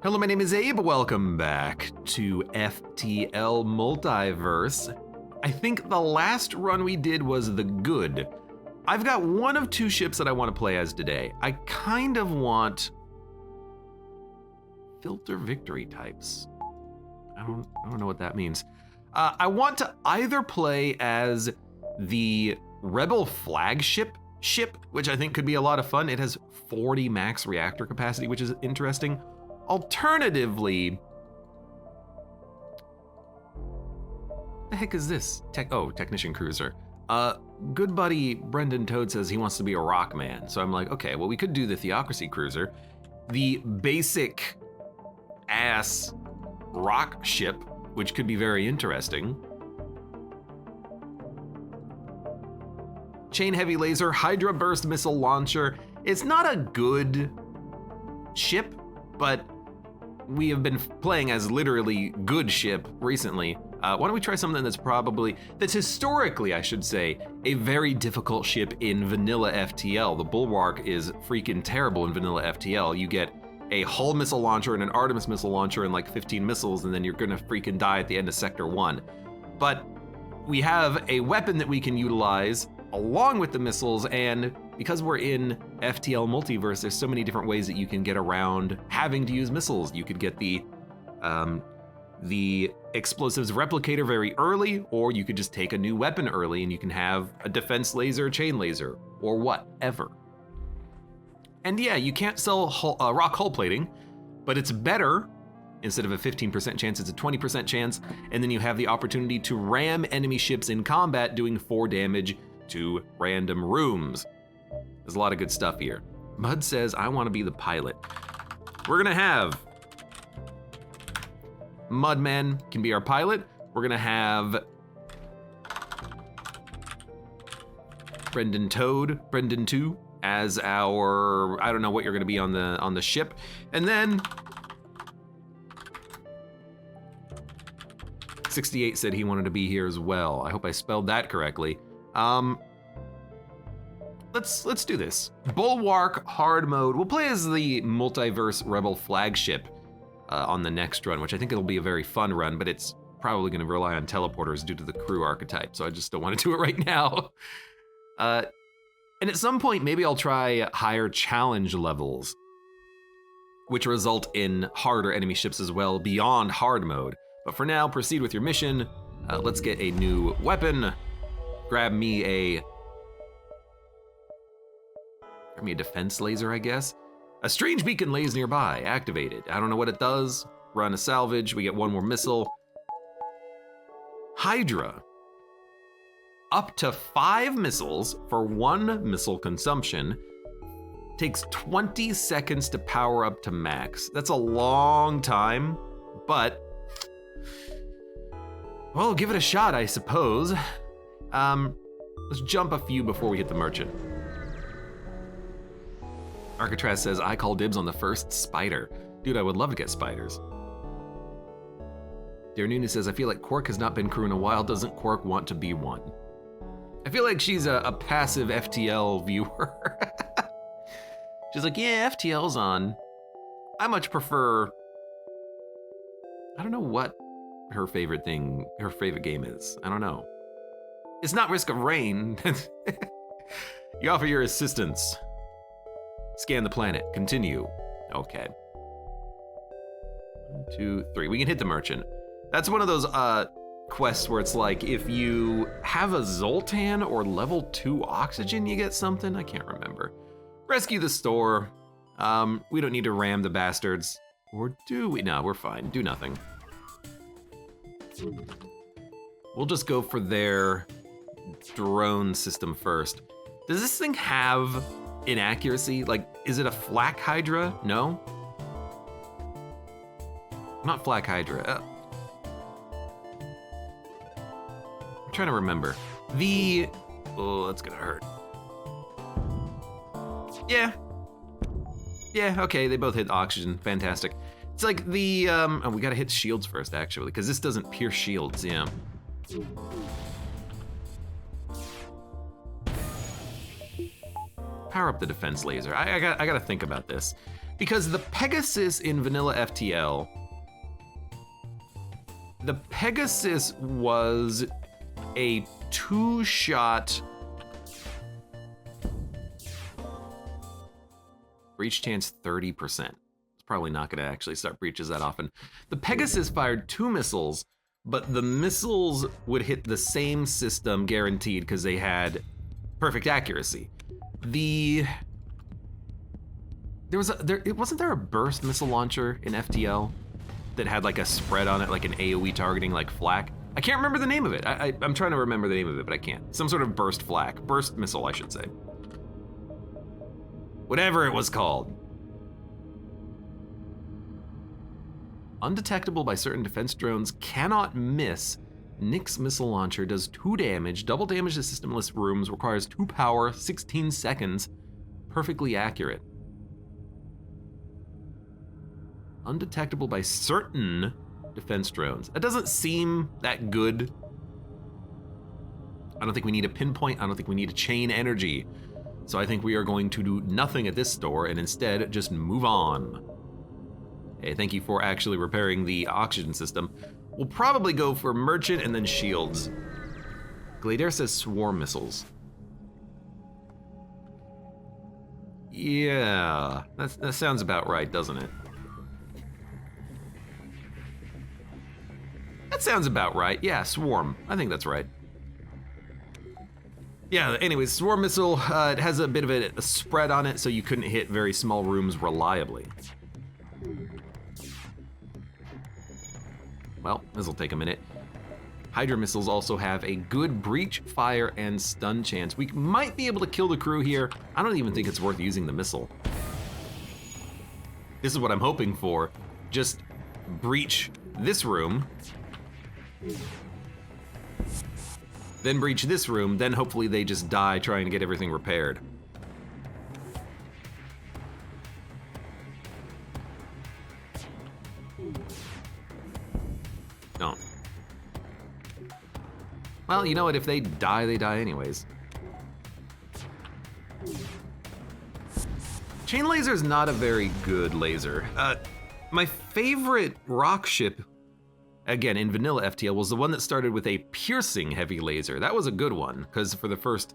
Hello, my name is Abe. Welcome back to FTL Multiverse. I think the last run we did was the good. I've got one of two ships that I want to play as today. I kind of want filter victory types. I don't know what that means. I want to either play as the Rebel flagship ship, which I think could be a lot of fun. It has 40 max reactor capacity, which is interesting. Alternatively, the heck is this? Technician cruiser. Good buddy Brendan Toad says he wants to be a rock man. So I'm like, okay, well, we could do the Theocracy cruiser, the basic ass rock ship, which could be very interesting. Chain heavy laser, Hydra burst missile launcher. It's not a good ship, but we have been playing as literally good ship recently. Why don't we try something that's historically, I should say, a very difficult ship in vanilla FTL. The Bulwark is freaking terrible in vanilla FTL. You get a Hull missile launcher and an Artemis missile launcher and like 15 missiles, and then you're gonna freaking die at the end of Sector 1. But we have a weapon that we can utilize along with the missiles, and because we're in FTL Multiverse, there's so many different ways that you can get around having to use missiles. You could get the explosives replicator very early, or you could just take a new weapon early and you can have a defense laser, chain laser, or whatever. And yeah, you can't sell rock hull plating, but it's better. Instead of a 15% chance, it's a 20% chance, and then you have the opportunity to ram enemy ships in combat, doing 4 damage to random rooms. There's a lot of good stuff here. Mud says, I want to be the pilot. We're gonna have Mudman can be our pilot. We're gonna have Brendan 2 as our, I don't know what you're gonna be on the ship. And then 68 said he wanted to be here as well. I hope I spelled that correctly. Let's do this. Bulwark hard mode. We'll play as the Multiverse Rebel flagship on the next run, which I think it'll be a very fun run, but it's probably gonna rely on teleporters due to the crew archetype, so I just don't want to do it right now. And at some point, maybe I'll try higher challenge levels, which result in harder enemy ships as well beyond hard mode. But for now, proceed with your mission. Let's get a new weapon. Grab me a defense laser, I guess. A strange beacon lays nearby, activated. I don't know what it does. Run a salvage, we get 1 more missile. Hydra. Up to 5 missiles for 1 missile consumption. Takes 20 seconds to power up to max. That's a long time, but well, give it a shot, I suppose. Let's jump a few before we hit the merchant. Arcatraz says, I call dibs on the first spider. Dude, I would love to get spiders. Dear Nuna says, I feel like Quark has not been crew in a while. Doesn't Quark want to be one? I feel like she's a passive FTL viewer. She's like, yeah, FTL's on. I much prefer, I don't know what her favorite game is. I don't know. It's not Risk of Rain. You offer your assistance. Scan the planet, continue. Okay. 1, 2, 3, we can hit the merchant. That's one of those quests where it's like, if you have a Zoltan or level 2 oxygen, you get something, I can't remember. Rescue the store. We don't need to ram the bastards. Or do we? No, we're fine, do nothing. We'll just go for their drone system first. Does this thing have inaccuracy? Like, is it a flak Hydra? No? Not flak Hydra. I'm trying to remember. Oh, that's gonna hurt. Yeah, okay, they both hit oxygen, fantastic. It's like the, oh, we gotta hit shields first, actually, because this doesn't pierce shields, yeah. Power up the defense laser. I gotta think about this. Because the Pegasus in vanilla FTL, the Pegasus was a 2-shot breach chance 30%. It's probably not going to actually start breaches that often. The Pegasus fired 2 missiles, but the missiles would hit the same system guaranteed because they had perfect accuracy. Wasn't there a burst missile launcher in FTL that had like a spread on it, like an AoE targeting, like flak? I can't remember the name of it. I'm trying to remember the name of it, but I can't. Some sort of burst missile, I should say. Whatever it was called. Undetectable by certain defense drones, cannot miss. Nyx missile launcher does 2 damage, double damage to systemless rooms, requires 2 power, 16 seconds, perfectly accurate. Undetectable by certain defense drones. That doesn't seem that good. I don't think we need a pinpoint. I don't think we need a chain energy. So I think we are going to do nothing at this store and instead just move on. Hey, thank you for actually repairing the oxygen system. We'll probably go for merchant and then shields. Gladiator says swarm missiles. Yeah, that sounds about right, doesn't it? That sounds about right. Yeah, swarm. I think that's right. Yeah, anyways, swarm missile, it has a bit of a spread on it, so you couldn't hit very small rooms reliably. Well, this'll take a minute. Hydra missiles also have a good breach, fire, and stun chance. We might be able to kill the crew here. I don't even think it's worth using the missile. This is what I'm hoping for. Just breach this room. Then breach this room, then hopefully they just die trying to get everything repaired. No. Well, you know what, if they die anyways. Chain laser is not a very good laser. My favorite rock ship, again, in vanilla FTL, was the one that started with a piercing heavy laser. That was a good one, because for the first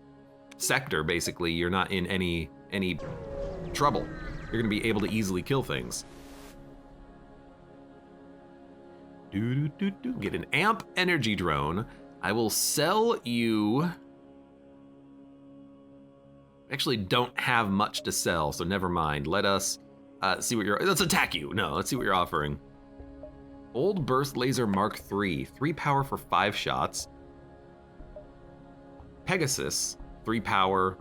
sector, basically, you're not in any trouble. You're gonna be able to easily kill things. Get an amp energy drone. I will sell you... Actually don't have much to sell, so never mind. Let us see what let's attack you. No, let's see what you're offering. Old Burst Laser Mark III, 3 power for 5 shots. Pegasus, 3 power.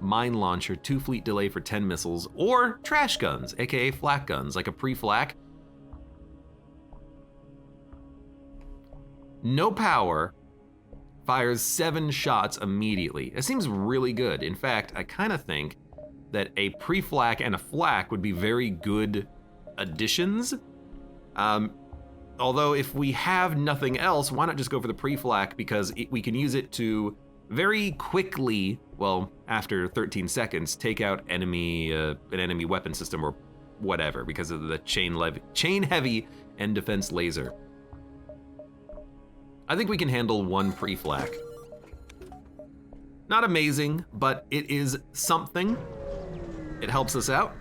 Mine Launcher, 2 fleet delay for 10 missiles. Or trash guns, aka flak guns, like a pre-flak. No power, fires 7 shots immediately. It seems really good. In fact, I kind of think that a pre-flak and a flak would be very good additions. Although if we have nothing else, why not just go for the pre-flak, because we can use it to very quickly, well, after 13 seconds, take out an enemy weapon system or whatever, because of the chain heavy and defense laser. I think we can handle 1 pre-flak. Not amazing, but it is something. It helps us out.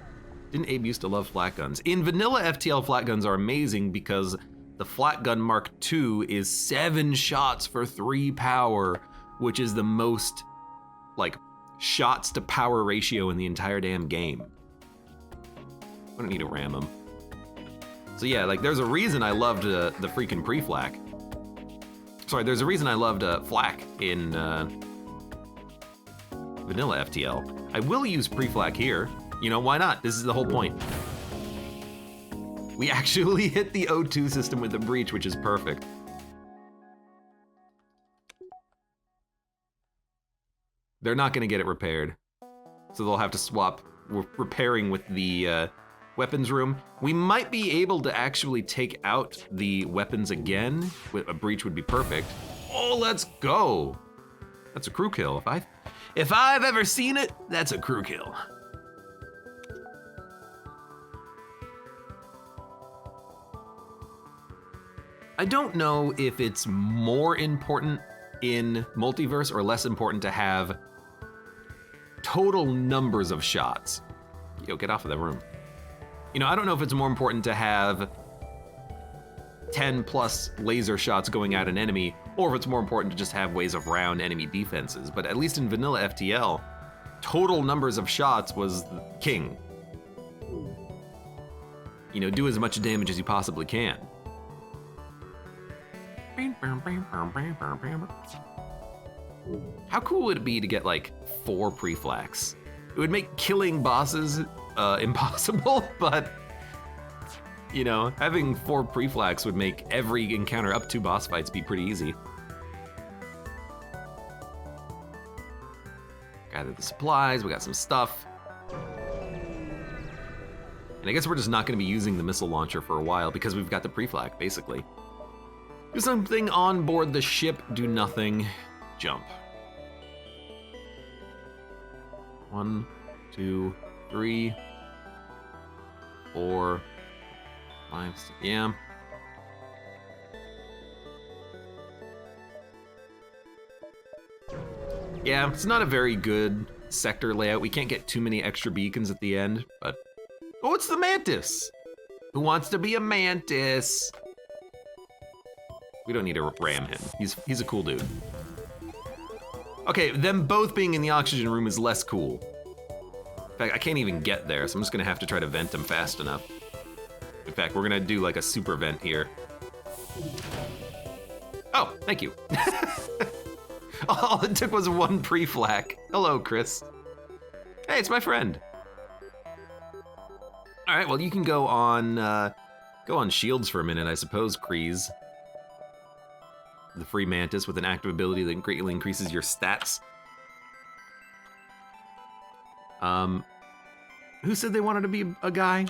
Didn't Abe used to love flak guns? In vanilla FTL, flak guns are amazing because the flak gun Mark II is 7 shots for 3 power, which is the most, like, shots to power ratio in the entire damn game. I don't need to ram them. So yeah, like, there's a reason I loved the freaking pre-flak. Sorry, there's a reason I loved flak in vanilla FTL. I will use pre-flak here. You know, why not? This is the whole point. We actually hit the O2 system with the breach, which is perfect. They're not gonna get it repaired, so they'll have to swap repairing with the weapons room. We might be able to actually take out the weapons again. A breach would be perfect. Oh, let's go. That's a crew kill. If I've ever seen it, that's a crew kill. I don't know if it's more important in Multiverse or less important to have total numbers of shots. Yo, get off of the room. You know, I don't know if it's more important to have 10 plus laser shots going at an enemy, or if it's more important to just have ways of round enemy defenses. But at least in vanilla FTL, total numbers of shots was king. You know, do as much damage as you possibly can. How cool would it be to get like 4 pre-flax? It would make killing bosses impossible, but you know, having 4 pre-flax would make every encounter up to boss fights be pretty easy. Gather the supplies, we got some stuff. And I guess we're just not gonna be using the missile launcher for a while because we've got the pre-flax, basically. Do something on board the ship, do nothing, jump. 1, 2, 3, 4, 5, 6, yeah. Yeah, it's not a very good sector layout. We can't get too many extra beacons at the end, but... Oh, it's the Mantis! Who wants to be a Mantis? We don't need to ram him. He's a cool dude. Okay, them both being in the oxygen room is less cool. In fact, I can't even get there, so I'm just gonna have to try to vent them fast enough. In fact, we're gonna do like a super vent here. Oh, thank you. All it took was 1 pre-flak. Hello, Chris. Hey, it's my friend. All right, well, you can go on shields for a minute, I suppose, Kreese. The free Mantis with an active ability that greatly increases your stats. Who said they wanted to be a guy?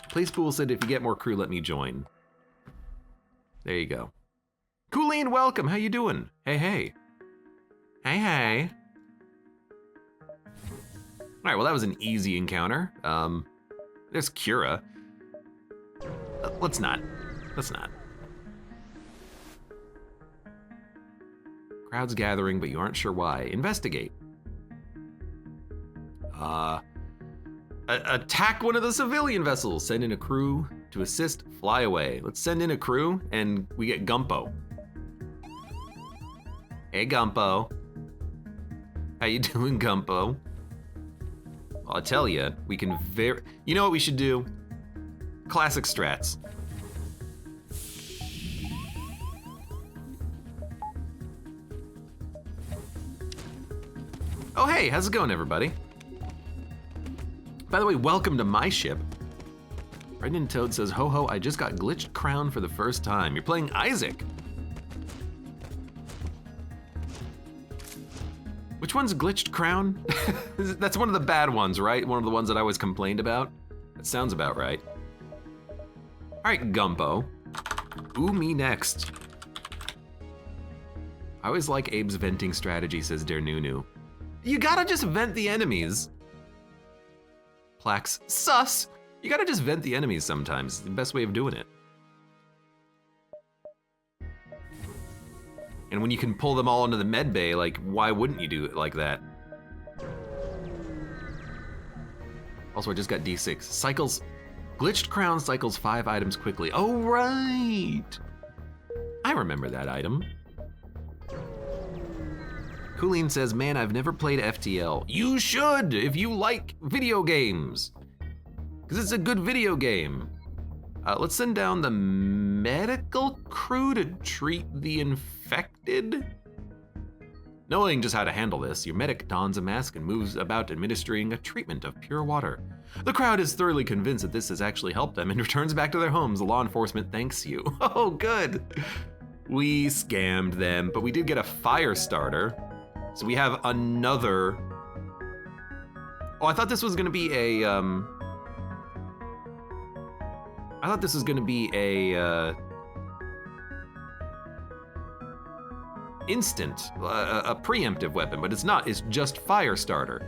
Placepool said, if you get more crew, let me join. There you go. Cooleen, welcome, how you doing? Hey, hey. Hey, hey. All right, well, that was an easy encounter. There's Cura. Let's not. Crowd's gathering, but you aren't sure why. Investigate. Attack one of the civilian vessels. Send in a crew to assist. Fly away. Let's send in a crew, and we get Gumpo. Hey, Gumpo. How you doing, Gumpo? Well, I'll tell you, we can you know what we should do? Classic strats. Oh, hey, how's it going, everybody? By the way, welcome to my ship. Brendan Toad says, ho ho, I just got glitched crown for the first time. You're playing Isaac. Which one's glitched crown? That's one of the bad ones, right? One of the ones that I always complained about? That sounds about right. All right, Gumpo. Ooh, me next. I always like Abe's venting strategy, says Dare Nunu. You gotta just vent the enemies. Plax, sus! You gotta just vent the enemies sometimes. It's the best way of doing it. And when you can pull them all into the med bay, like, why wouldn't you do it like that? Also, I just got D6. Cycles, glitched crown cycles 5 items quickly. Oh, right! I remember that item. Cooleen says, man, I've never played FTL. You should, if you like video games. Because it's a good video game. Let's send down the medical crew to treat the infected. Knowing just how to handle this, your medic dons a mask and moves about administering a treatment of pure water. The crowd is thoroughly convinced that this has actually helped them and returns back to their homes. The law enforcement thanks you. Oh, good. We scammed them, but we did get a fire starter. So we have another. Oh, I thought this was gonna be a, instant, a preemptive weapon, but it's not, it's just fire starter.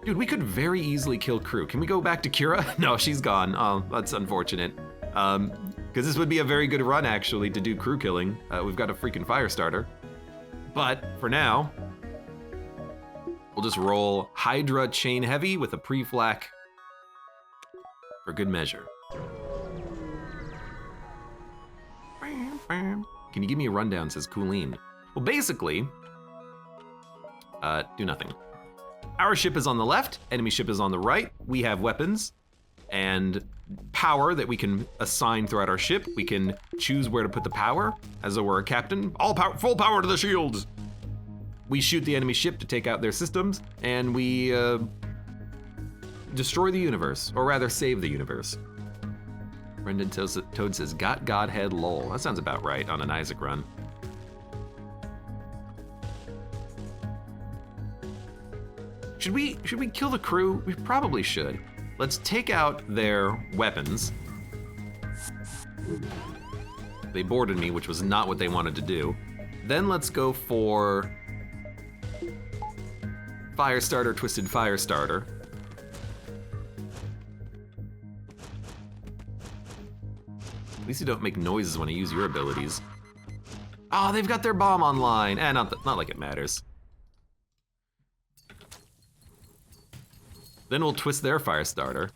Dude, we could very easily kill crew. Can we go back to Cura? No, she's gone. Oh, that's unfortunate. because this would be a very good run, actually, to do crew killing. We've got a freaking fire starter. But for now, we'll just roll Hydra Chain Heavy with a pre-flak for good measure. Can you give me a rundown, says Coolene. Well, basically, do nothing. Our ship is on the left, enemy ship is on the right. We have weapons and power that we can assign throughout our ship. We can choose where to put the power, as though we're a captain. All power, full power to the shields. We shoot the enemy ship to take out their systems, and we destroy the universe, or rather save the universe. Brendan Toad says, got Godhead lol. That sounds about right on an Isaac run. Should we kill the crew? We probably should. Let's take out their weapons. They boarded me, which was not what they wanted to do. Then let's go for Firestarter, Twisted Firestarter. At least you don't make noises when I use your abilities. Oh, they've got their bomb online. Not like it matters. Then we'll twist their Firestarter.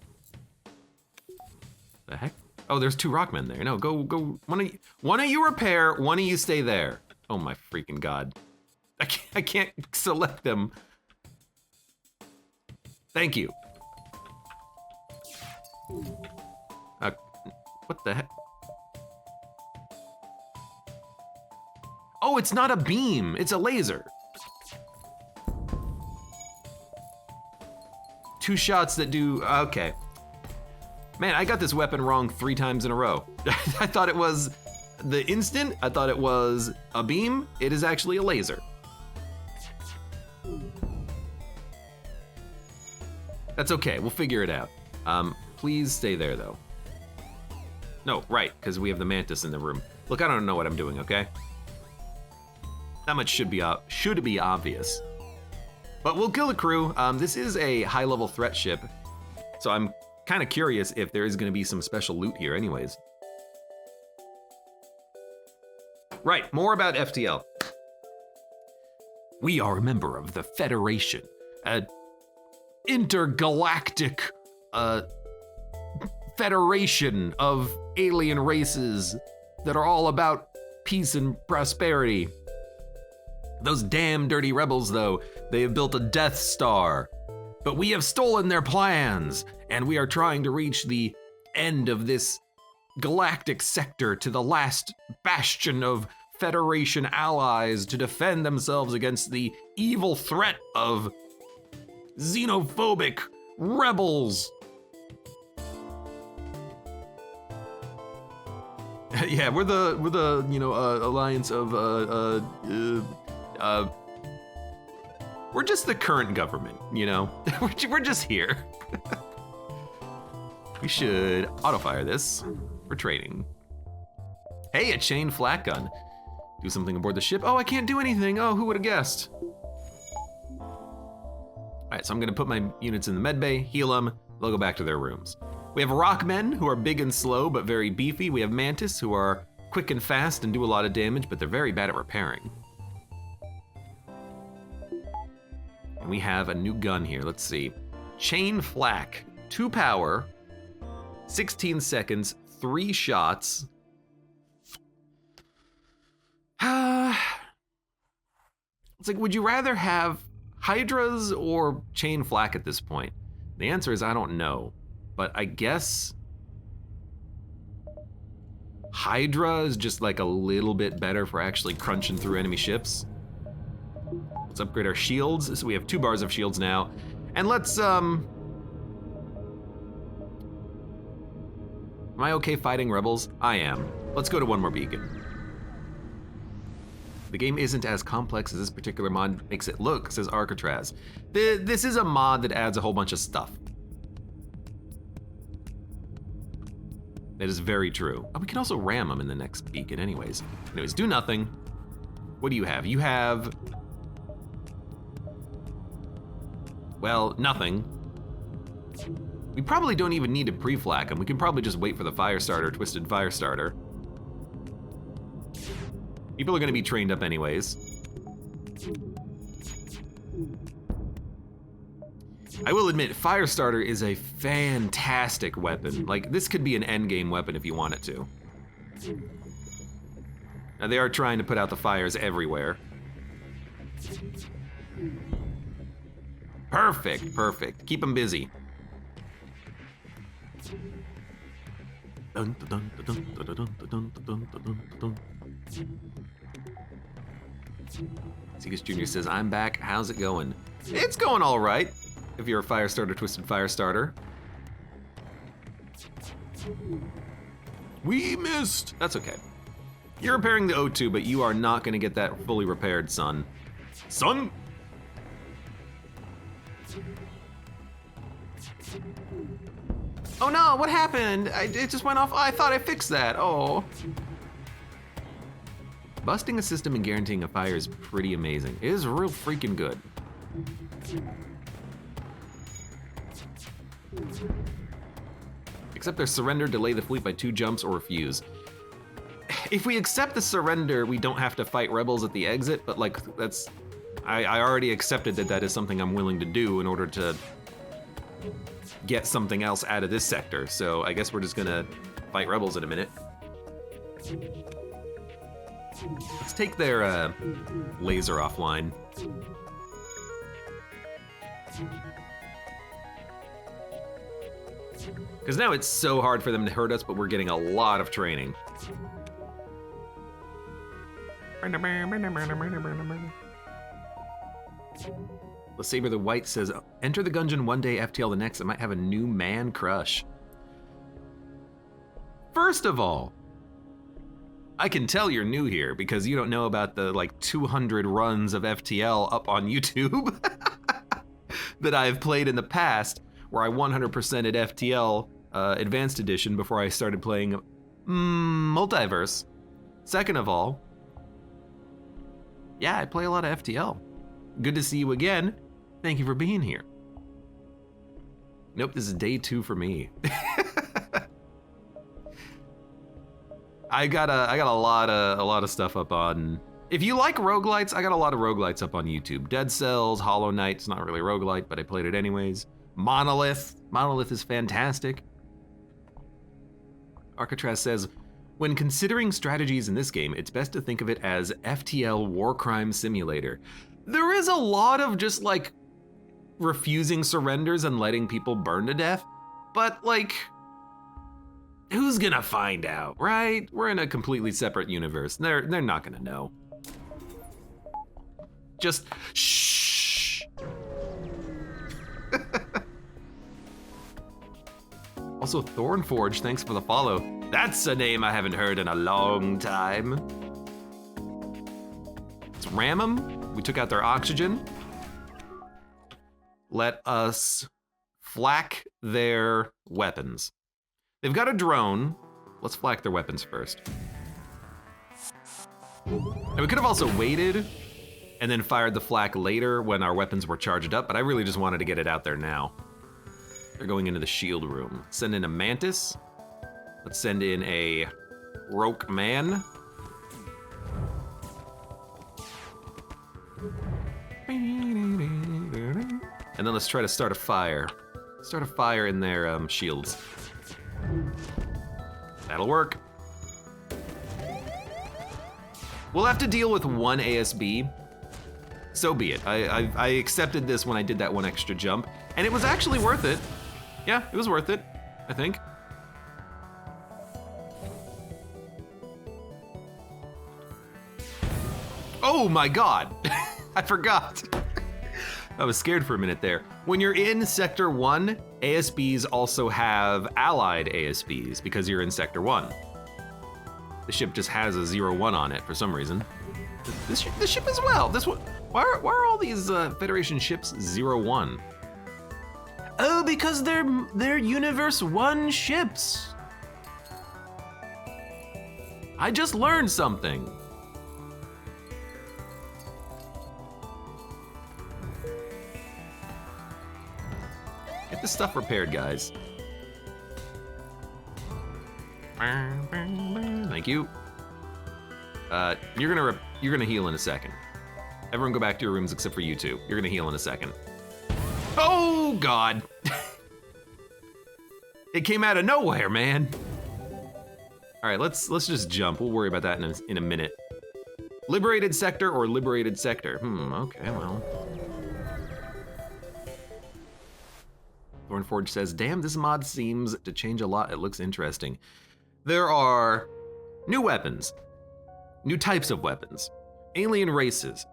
The heck? Oh, there's 2 Rockmen there. No, go. One of you repair, one of you stay there. Oh my freaking God. I can't select them. Thank you. What the heck? Oh, it's not a beam, it's a laser. 2 shots that do, okay. Man, I got this weapon wrong 3 times in a row. I thought it was the instant, I thought it was a beam, it is actually a laser. That's okay, we'll figure it out. Please stay there though. No, right, because we have the Mantis in the room. Look, I don't know what I'm doing, okay? That much should be obvious. But we'll kill the crew. This is a high-level threat ship, so I'm kind of curious if there is going to be some special loot here anyways. Right, more about FTL. We are a member of the Federation, an intergalactic federation of alien races that are all about peace and prosperity. Those damn dirty rebels, though, they have built a Death Star, but we have stolen their plans, and we are trying to reach the end of this galactic sector to the last bastion of Federation allies to defend themselves against the evil threat of xenophobic rebels. Yeah, we're the alliance of we're just the current government, you know? We're just here. We should auto-fire this for training. Hey, a chain flak gun. Do something aboard the ship. Oh, I can't do anything. Oh, who would have guessed? All right, so I'm gonna put my units in the med bay, heal them, they'll go back to their rooms. We have Rockmen, who are big and slow, but very beefy. We have Mantis, who are quick and fast and do a lot of damage, but they're very bad at repairing. And we have a new gun here, let's see. Chain flak, 2 power, 16 seconds, 3 shots. It's like, would you rather have Hydras or chain flak at this point? The answer is I don't know, but I guess Hydra is just like a little bit better for actually crunching through enemy ships. Let's upgrade our shields. So we have 2 bars of shields now. And let's, am I okay fighting rebels? I am. Let's go to one more beacon. The game isn't as complex as this particular mod makes it look, says Arcatraz. This is a mod that adds a whole bunch of stuff. That is very true. Oh, we can also ram them in the next beacon anyways. Anyways, do nothing. What do you have? You have, well, nothing. We probably don't even need to pre-flak them. We can probably just wait for the Firestarter, Twisted Firestarter. People are gonna be trained up anyways. I will admit, Firestarter is a fantastic weapon. Like, this could be an endgame weapon if you want it to. Now, they are trying to put out the fires everywhere. Perfect, perfect. Keep them busy. Segus Jr. says, I'm back. How's it going? It's going all right. If you're a Firestarter, Twisted Firestarter. We missed. That's okay. You're repairing the O2, but you are not gonna get that fully repaired, son. Son! Oh no, what happened? It just went off. I thought I fixed that. Oh. Busting a system and guaranteeing a fire is pretty amazing. It is real freaking good. Accept their surrender, delay the fleet by 2 jumps, or refuse. If we accept the surrender, we don't have to fight rebels at the exit, but like, that's... I already accepted that that is something I'm willing to do in order to get something else out of this sector, so I guess we're just gonna fight rebels in a minute. Let's take their laser offline. Because now it's so hard for them to hurt us, but we're getting a lot of training. The Saber the White says, enter the Gungeon one day, FTL the next. I might have a new man crush. First of all, I can tell you're new here because you don't know about the like 200 runs of FTL up on YouTube that I've played in the past, where I 100%ed FTL Advanced Edition before I started playing Multiverse. Second of all, yeah, I play a lot of FTL. Good to see you again. Thank you for being here. Nope, this is day 2 for me. I got a lot of stuff up on. If you like roguelites, I got a lot of roguelites up on YouTube. Dead Cells, Hollow Knight, it's not really a roguelite, but I played it anyways. Monolith is fantastic. Arcatraz says, when considering strategies in this game, it's best to think of it as FTL War Crime Simulator. There is a lot of just like refusing surrenders and letting people burn to death, but like, who's gonna find out, right? We're in a completely separate universe. They're not gonna know. Just shh. Also, Thornforge, thanks for the follow. That's a name I haven't heard in a long time. Let's ram them. We took out their oxygen. Let us flak their weapons. They've got a drone. Let's flak their weapons first. And we could have also waited and then fired the flak later when our weapons were charged up, but I really just wanted to get it out there now. They're going into the shield room. Send in a Mantis. Let's send in a Roke Man. And then let's try to start a fire. Start a fire in their shields. That'll work. We'll have to deal with one ASB. So be it. I accepted this when I did that one extra jump, and it was actually worth it. Yeah, it was worth it, I think. Oh my God, I forgot. I was scared for a minute there. When you're in Sector 1, ASBs also have allied ASBs because you're in Sector 1. The ship just has a 0-1 on it for some reason. This ship as well. This one. Why are all these Federation ships 0-1? Oh, because they're Universe 1 ships. I just learned something. Get this stuff repaired, guys. Thank you. You're gonna heal in a second. Everyone go back to your rooms except for you two. You're gonna heal in a second. Oh God! It came out of nowhere, man. All right, let's just jump. We'll worry about that in a minute. Liberated sector or liberated sector? Okay, well. Thornforge says, damn, this mod seems to change a lot. It looks interesting. There are new weapons, new types of weapons, alien races,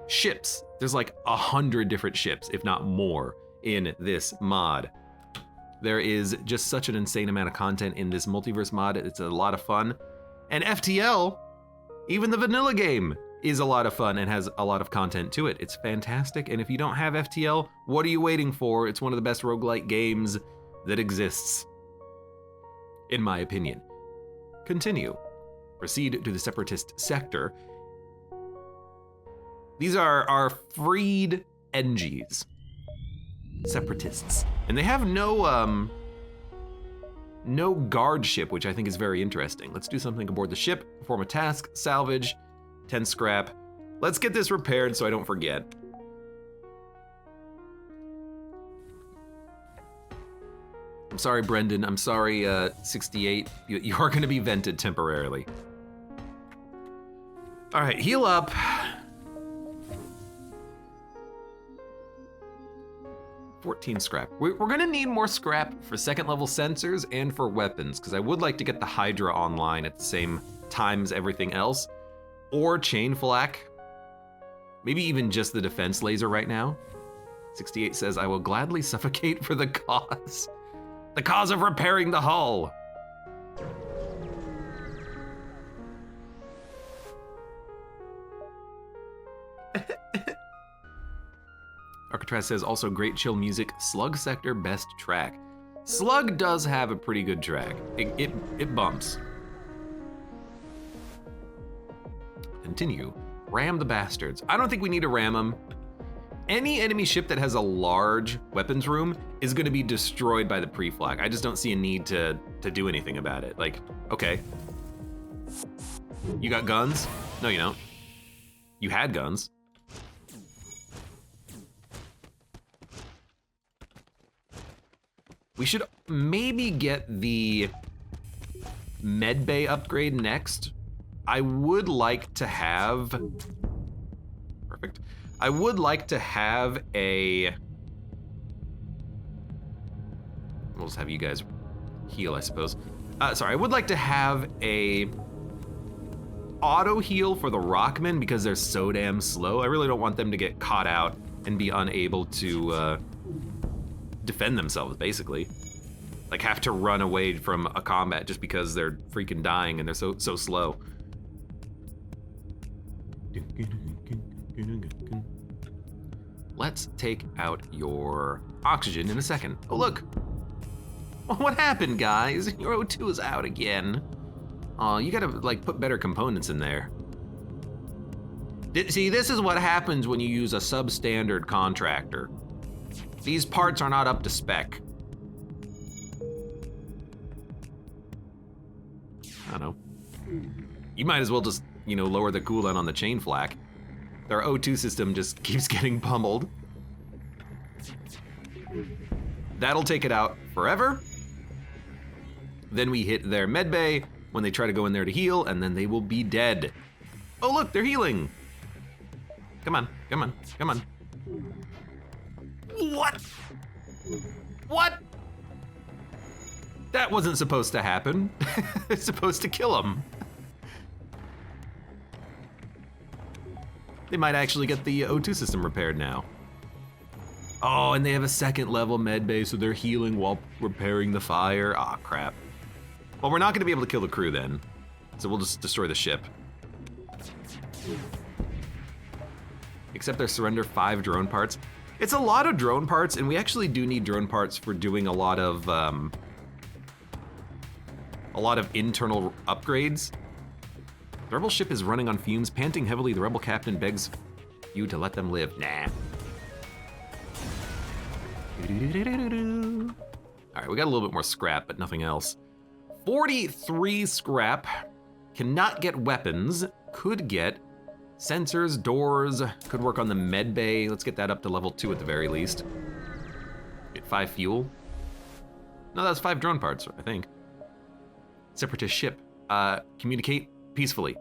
ships. There's like 100 different ships, if not more, in this mod. There is just such an insane amount of content in this Multiverse mod. It's a lot of fun. And FTL, even the vanilla game, is a lot of fun and has a lot of content to it. It's fantastic, and if you don't have FTL, what are you waiting for? It's one of the best roguelike games that exists, in my opinion. Continue. Proceed to the Separatist sector. These are our freed NGs. Separatists. And they have no guard ship, which I think is very interesting. Let's do something aboard the ship, perform a task, salvage, 10 scrap. Let's get this repaired so I don't forget. I'm sorry, Brendan. I'm sorry, 68. You are gonna be vented temporarily. All right, heal up. $14 scrap. We're gonna need more scrap for second level sensors and for weapons, because I would like to get the Hydra online at the same time as everything else. Or chain flak. Maybe even just the defense laser right now. 68 says, I will gladly suffocate for the cause. The cause of repairing the hull. Arcatraz says, also great chill music. Slug sector best track. Slug does have a pretty good track. It bumps. Continue. Ram the bastards. I don't think we need to ram them. Any enemy ship that has a large weapons room is going to be destroyed by the pre-flak. I just don't see a need to do anything about it. Like, okay. You got guns? No, you don't. You had guns. We should maybe get the medbay upgrade next. I would like to have, perfect. I would like to have a, we'll just have you guys heal, I suppose. Sorry, I would like to have a auto heal for the Rockmen because they're so damn slow. I really don't want them to get caught out and be unable to defend themselves, basically. Like have to run away from a combat just because they're freaking dying and they're so slow. Let's take out your oxygen in a second. Oh, look. What happened, guys? Your O2 is out again. Oh, you gotta like put better components in there. See, this is what happens when you use a substandard contractor. These parts are not up to spec. I don't know. You might as well just, you know, lower the cooldown on the chain flak. Their O2 system just keeps getting pummeled. That'll take it out forever. Then we hit their medbay when they try to go in there to heal, and then they will be dead. Oh look, they're healing. Come on, come on, come on. What? What? That wasn't supposed to happen. It's supposed to kill them. They might actually get the O2 system repaired now. Oh, and they have a second level med bay, so they're healing while repairing the fire. Ah, crap. Well, we're not gonna be able to kill the crew then, so we'll just destroy the ship. Accept their surrender 5 drone parts. It's a lot of drone parts, and we actually do need drone parts for doing a lot of internal upgrades. The rebel ship is running on fumes, panting heavily. The rebel captain begs you to let them live. Nah. All right, we got a little bit more scrap, but nothing else. 43 scrap. Cannot get weapons. Could get sensors, doors. Could work on the med bay. Let's get that up to level 2 at the very least. Get 5 fuel. No, that's 5 drone parts, I think. Separatist ship. Communicate peacefully.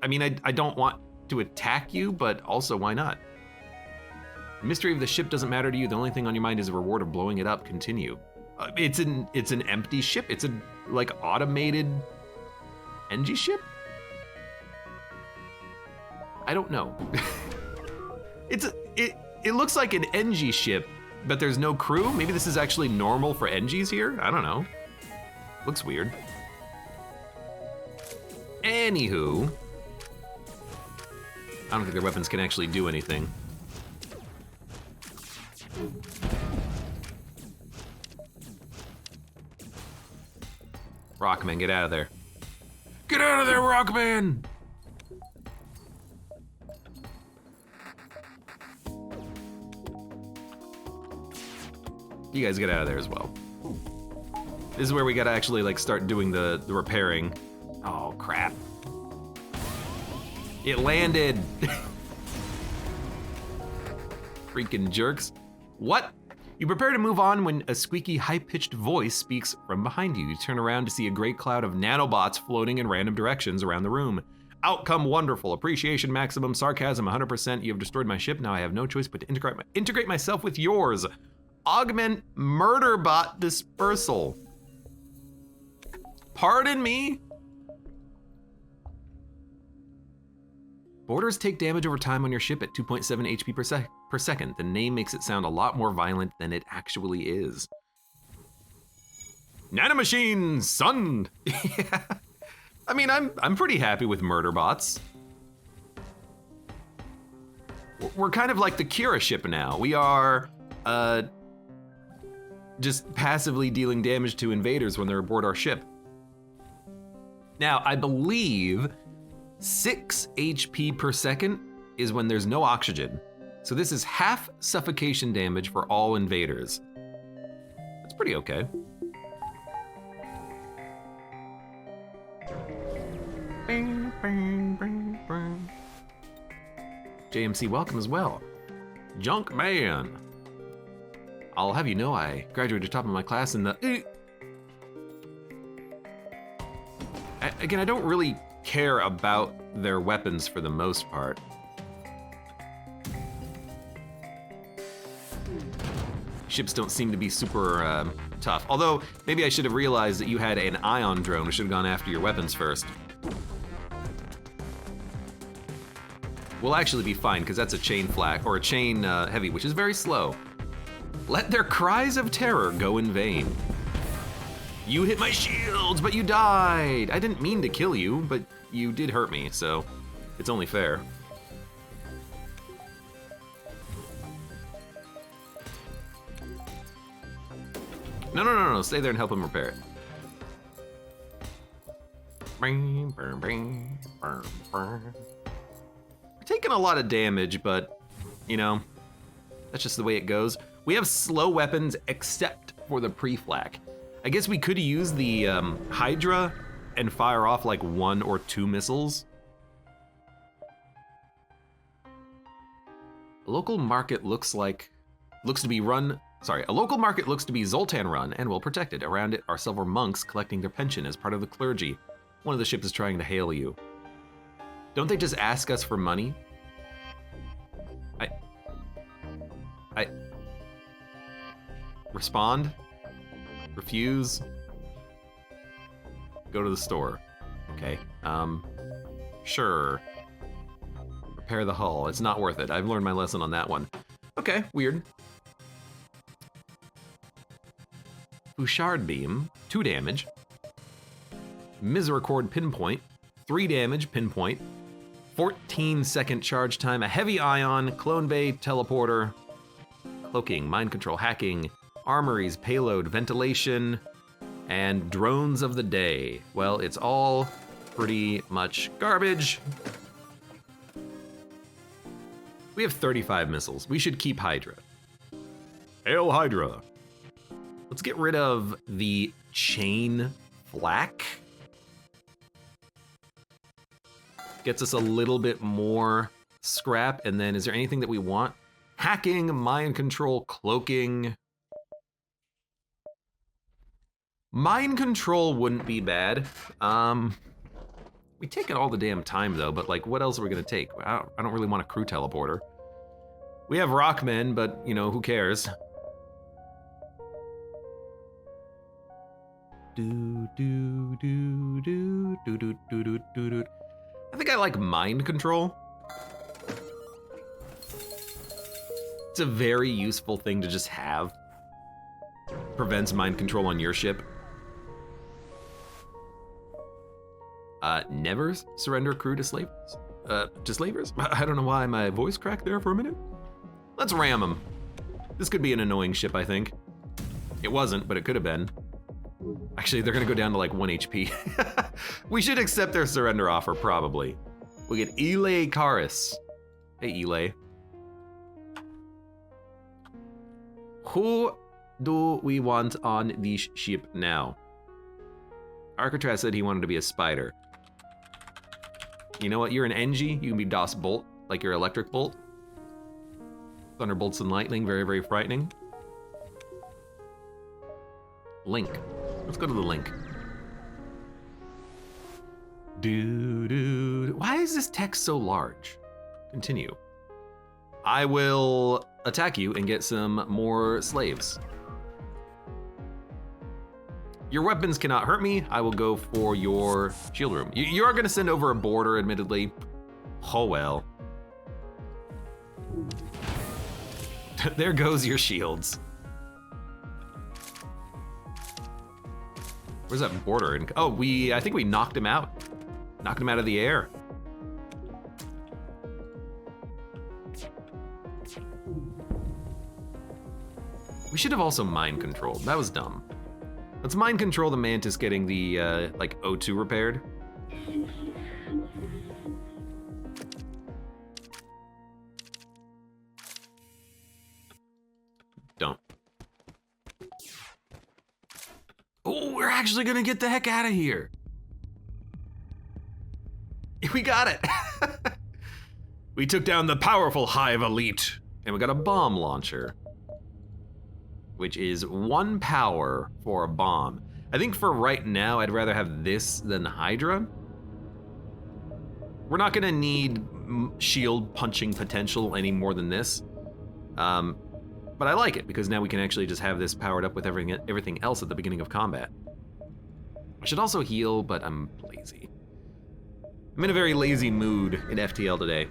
I mean, I don't want to attack you, but also why not? The mystery of the ship doesn't matter to you. The only thing on your mind is the reward of blowing it up. Continue. It's an empty ship. It's a like automated NG ship. I don't know. It looks like an NG ship, but there's no crew. Maybe this is actually normal for NGs here. I don't know. Looks weird. Anywho, I don't think their weapons can actually do anything. Rockman, get out of there. Get out of there, Rockman! You guys get out of there as well. This is where we gotta actually like start doing the repairing. Oh, crap. It landed. Freaking jerks. What? You prepare to move on when a squeaky, high-pitched voice speaks from behind you. You turn around to see a great cloud of nanobots floating in random directions around the room. Outcome wonderful. Appreciation maximum. Sarcasm 100%. You have destroyed my ship. Now I have no choice but to integrate myself with yours. Augment murderbot dispersal. Pardon me? Boarders take damage over time on your ship at 2.7 HP per second. The name makes it sound a lot more violent than it actually is. Nanomachine, son! Yeah. I mean, I'm pretty happy with murder bots. We're kind of like the Kira ship now. We are just passively dealing damage to invaders when they're aboard our ship. Now, I believe 6 HP per second is when there's no oxygen. So this is half suffocation damage for all invaders. That's pretty okay. Bing, bing, bing, bing. JMC, welcome as well. Junk Man. I'll have you know I graduated top of my class in the... Again, I don't really care about their weapons for the most part. Ships don't seem to be super tough. Although, maybe I should have realized that you had an ion drone. I should have gone after your weapons first. We'll actually be fine, because that's a chain flak, or a chain heavy, which is very slow. Let their cries of terror go in vain. You hit my shields, but you died. I didn't mean to kill you, but you did hurt me, so it's only fair. No, stay there and help him repair it. We're taking a lot of damage, but, you know, that's just the way it goes. We have slow weapons except for the pre-flak. I guess we could use the Hydra and fire off like 1 or 2 missiles. A local market looks to be Zoltan run and well protected. Around it are several monks collecting their pension as part of the clergy. One of the ships is trying to hail you. Don't they just ask us for money? I respond? Refuse? Go to the store. Okay, sure. Repair the hull. It's not worth it. I've learned my lesson on that one. Okay, weird. Bouchard beam, 2 damage. Misericord pinpoint, 3 damage, pinpoint. 14-second charge time, a heavy ion, clone bay, teleporter, cloaking, mind control, hacking, armories, payload, ventilation, and drones of the day. Well, it's all pretty much garbage. We have 35 missiles. We should keep Hydra. Hail Hydra. Let's get rid of the chain flak. Gets us a little bit more scrap. And then is there anything that we want? Hacking, mind control, cloaking. Mind control wouldn't be bad. We take it all the damn time though, but like what else are we gonna take? I don't really want a crew teleporter. We have rockmen, but you know, who cares? I think I like mind control. It's a very useful thing to just have. Prevents mind control on your ship. Never surrender crew to slavers. To slavers? I don't know why my voice cracked there for a minute. Let's ram them. This could be an annoying ship, I think. It wasn't, but it could have been. Actually, they're gonna go down to like 1 HP. We should accept their surrender offer, probably. We get Ele Karis. Hey, Ele. Who do we want on this ship now? Arcatraz said he wanted to be a spider. You know what? You're an NG. You can be DOS Bolt, like your electric bolt. Thunderbolts and lightning, very, very frightening. Link. Let's go to the link. Why is this text so large? Continue. I will attack you and get some more slaves. Your weapons cannot hurt me. I will go for your shield room. You are gonna send over a border, admittedly. Oh well. There goes your shields. Where's that border? Oh, I think we knocked him out. Knocked him out of the air. We should have also mind controlled. That was dumb. Let's mind control the Mantis getting the like O2 repaired. Don't. Oh, we're actually gonna get the heck out of here. We got it. We took down the powerful Hive Elite, and we got a bomb launcher, which is 1 power for a bomb. I think for right now, I'd rather have this than Hydra. We're not gonna need shield punching potential any more than this. But I like it because now we can actually just have this powered up with everything else at the beginning of combat. I should also heal, but I'm lazy. I'm in a very lazy mood in FTL today.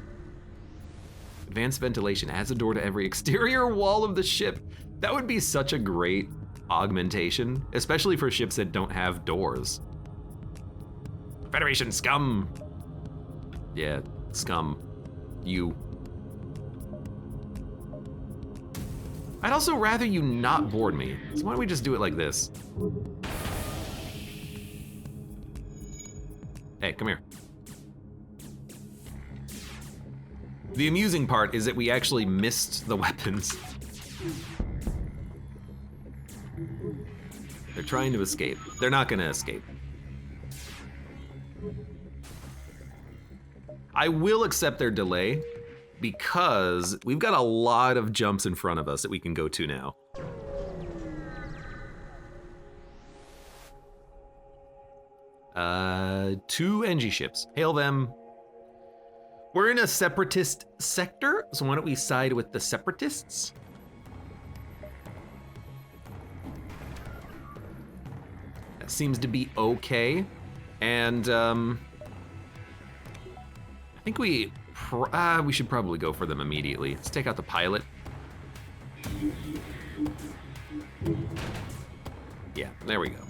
Advanced ventilation adds a door to every exterior wall of the ship. That would be such a great augmentation, especially for ships that don't have doors. Federation scum. Yeah, scum. You. I'd also rather you not board me. So why don't we just do it like this? Hey, come here. The amusing part is that we actually missed the weapons. They're trying to escape. They're not gonna escape. I will accept their delay because we've got a lot of jumps in front of us that we can go to now. Two NG ships. Hail them. We're in a separatist sector, so why don't we side with the separatists? That seems to be okay. And I think we should probably go for them immediately. Let's take out the pilot. Yeah, there we go.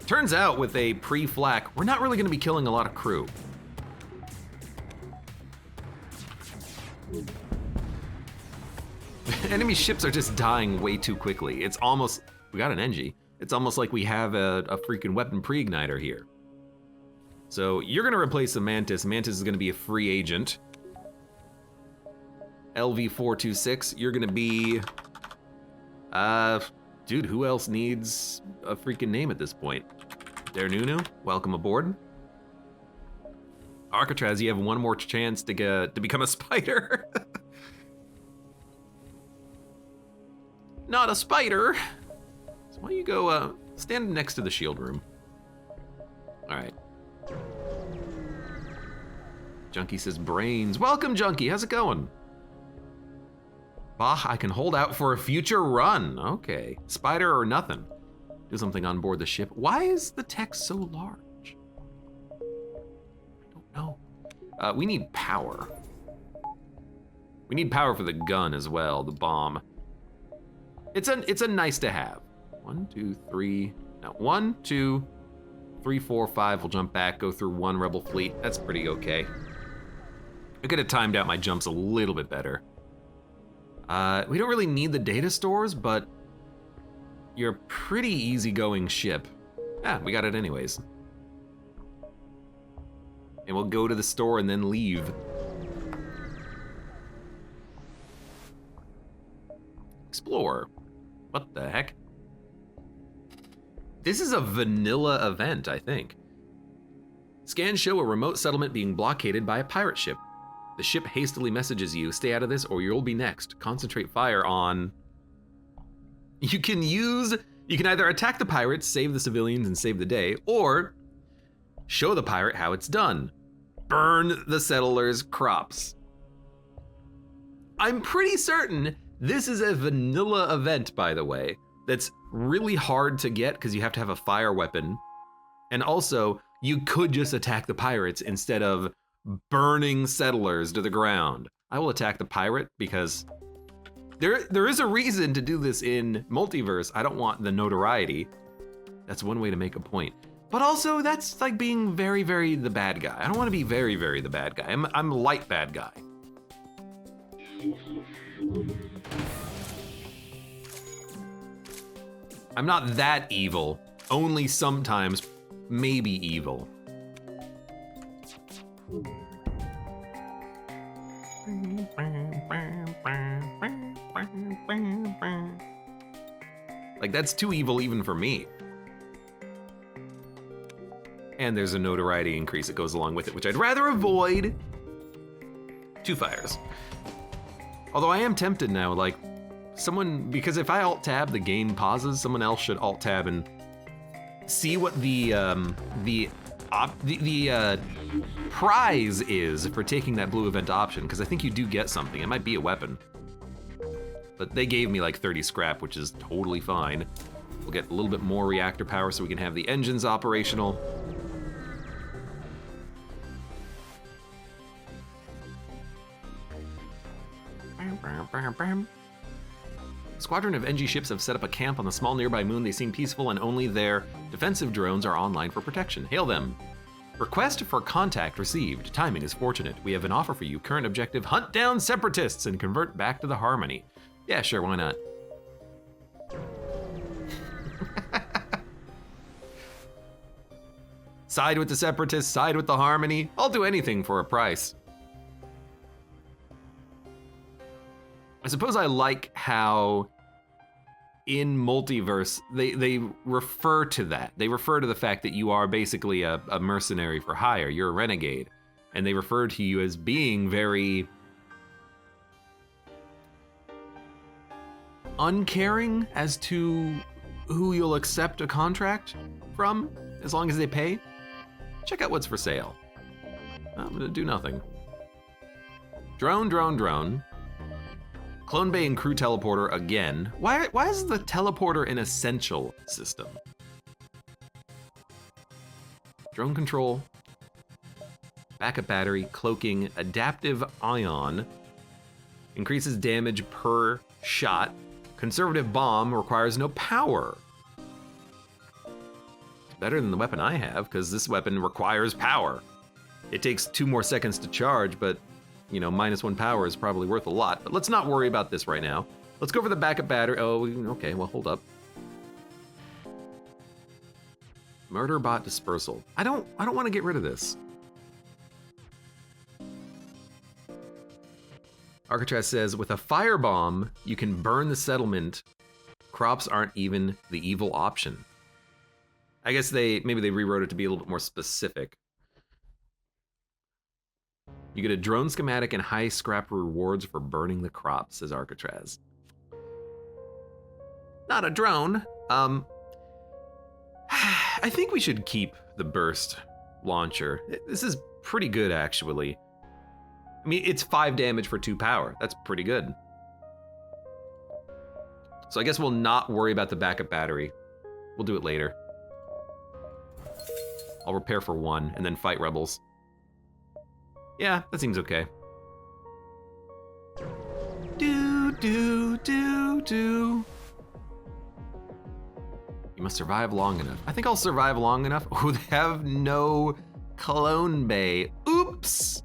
Turns out with a pre-flak, we're not really gonna be killing a lot of crew. Enemy ships are just dying way too quickly. It's almost, we got an NG. It's almost like we have a freaking weapon pre-igniter here. So you're gonna replace the Mantis. Mantis is gonna be a free agent. LV426, you're gonna be Dude, who else needs a freaking name at this point? Dare Nunu, welcome aboard. Alcatraz, you have one more chance to become a spider. Not a spider. So why don't you go stand next to the shield room? All right. Junkie says brains. Welcome, Junkie. How's it going? Bah, I can hold out for a future run. Okay. Spider or nothing. Do something on board the ship. Why is the text so large? I don't know. We need power. We need power for the gun as well, the bomb. It's a nice to have. 1, 2, 3. Now 1, 2, 3, 4, 5. We'll jump back, go through one rebel fleet. That's pretty okay. I could have timed out my jumps a little bit better. We don't really need the data stores, but you're a pretty easygoing ship. Ah, we got it anyways. And we'll go to the store and then leave. Explore. What the heck? This is a vanilla event, I think. Scans show a remote settlement being blockaded by a pirate ship. The ship hastily messages you, stay out of this or you'll be next. Concentrate fire on... You can either attack the pirates, save the civilians, and save the day, or show the pirate how it's done. Burn the settlers' crops. I'm pretty certain this is a vanilla event, by the way, that's really hard to get because you have to have a fire weapon. And also, you could just attack the pirates instead of burning settlers to the ground. I will attack the pirate because there is a reason to do this in Multiverse. I don't want the notoriety. That's one way to make a point. But also, that's like being very, very the bad guy. I don't want to be very, very the bad guy. I'm light bad guy. I'm not that evil. Only sometimes, maybe evil. Like, that's too evil even for me. And there's a notoriety increase that goes along with it, which I'd rather avoid. 2 fires. Although I am tempted now, like, because if I alt-tab, the game pauses, someone else should alt-tab and see what the prize is for taking that blue event option, because I think you do get something. It might be a weapon. But they gave me like 30 scrap, which is totally fine. We'll get a little bit more reactor power so we can have the engines operational. A squadron of NG ships have set up a camp on the small nearby moon. They seem peaceful and only their defensive drones are online for protection. Hail them. Request for contact received. Timing is fortunate. We have an offer for you. Current objective, hunt down separatists and convert back to the Harmony. Yeah, sure, why not? Side with the separatists, side with the Harmony. I'll do anything for a price. I suppose I like how in Multiverse, they refer to that. They refer to the fact that you are basically a mercenary for hire. You're a renegade. And they refer to you as being very uncaring as to who you'll accept a contract from, as long as they pay. Check out what's for sale. I'm gonna do nothing. Drone, drone, drone. Clone Bay and crew teleporter again. Why is the teleporter an essential system? Drone control. Backup battery, cloaking, adaptive ion. Increases damage per shot. Conservative bomb requires no power. It's better than the weapon I have, because this weapon requires power. It takes 2 more seconds to charge, but you know, -1 power is probably worth a lot. But let's not worry about this right now. Let's go for the backup battery. Oh, okay, well, hold up. Murder bot dispersal. I don't want to get rid of this. Alcatraz says, with a firebomb, you can burn the settlement Crops aren't even the evil option. I guess maybe they rewrote it to be a little bit more specific. You get a drone schematic and high scrap rewards for burning the crops, says Arcatraz. Not a drone. I think we should keep the burst launcher. This is pretty good, actually. I mean, it's 5 damage for 2 power. That's pretty good. So I guess we'll not worry about the backup battery. We'll do it later. I'll repair for 1 and then fight rebels. Yeah, that seems okay. Do. You must survive long enough. I think I'll survive long enough. Oh, they have no clone bay. Oops!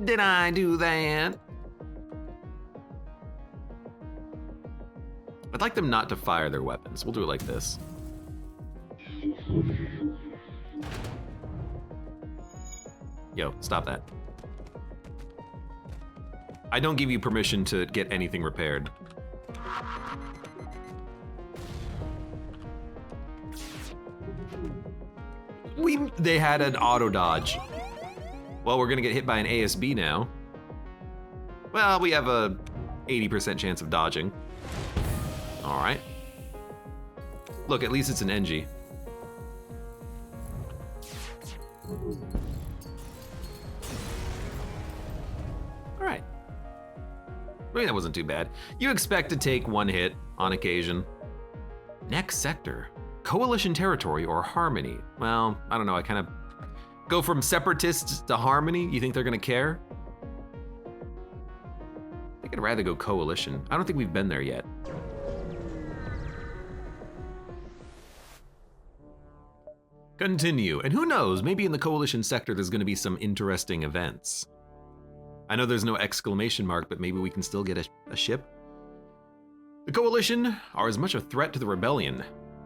Did I do that? I'd like them not to fire their weapons. We'll do it like this. Yo, stop that. I don't give you permission to get anything repaired. They had an auto dodge. Well, we're gonna get hit by an ASB now. Well, we have a 80% chance of dodging. All right. Look, at least it's an NG. All right. Maybe that wasn't too bad. You expect to take 1 hit on occasion. Next sector. Coalition territory or Harmony? Well, I don't know, I kind of go from separatists to Harmony. You think they're gonna care? I think I'd rather go Coalition. I don't think we've been there yet. Continue, and who knows, maybe in the Coalition sector there's gonna be some interesting events. I know there's no exclamation mark, but maybe we can still get a ship. The Coalition are as much a threat to the Rebellion